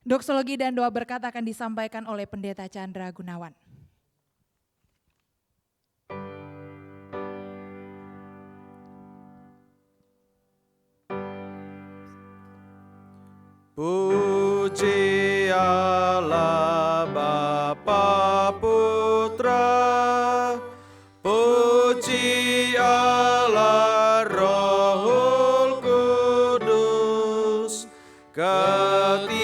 doksologi dan doa berkat akan disampaikan oleh Pendeta Chandra Gunawan. Puji Allah Bapa Putra, puji Allah Rohul Kudus, ketiganya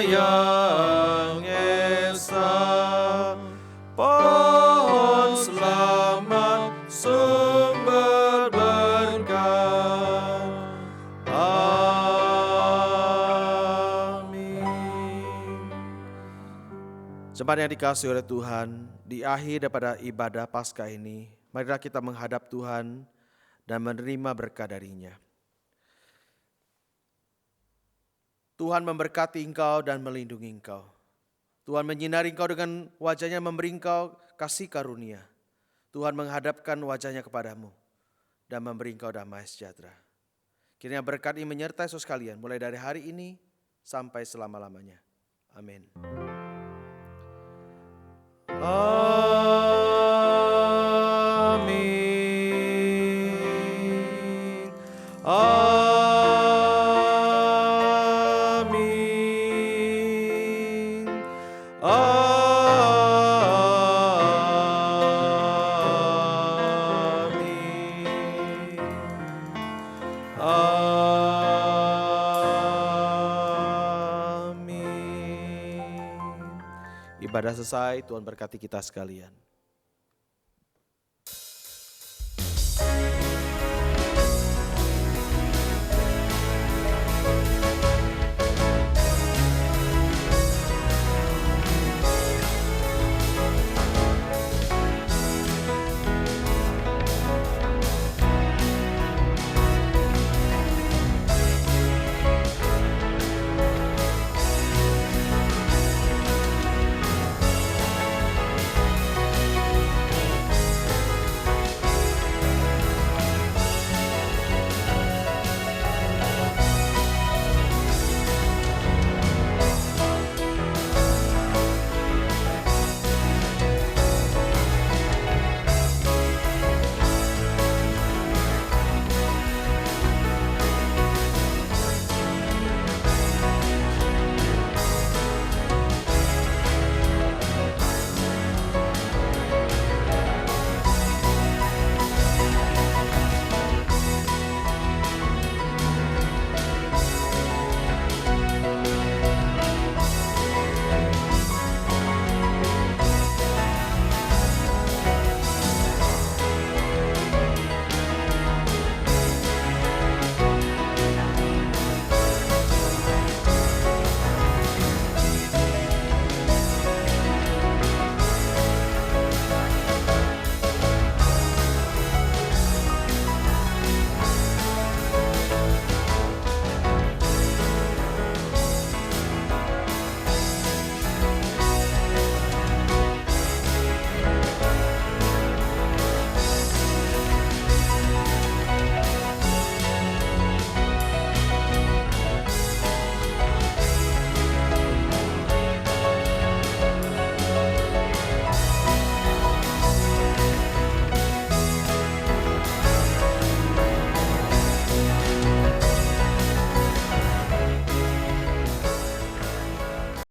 yang esa. Pohon selamat, sumber berkah. Jemaat yang dikasihi oleh Tuhan, di akhir daripada ibadah Paskah ini, marilah kita menghadap Tuhan dan menerima berkat darinya. Tuhan memberkati engkau dan melindungi engkau. Tuhan menyinari engkau dengan wajahnya, memberi engkau kasih karunia. Tuhan menghadapkan wajahnya kepadamu dan memberi engkau damai sejahtera. Kiranya berkat ini menyertai saudara sekalian mulai dari hari ini sampai selama-lamanya. Amin. Amin. Amin. Amin. Amin. Ibadah selesai, Tuhan berkati kita sekalian.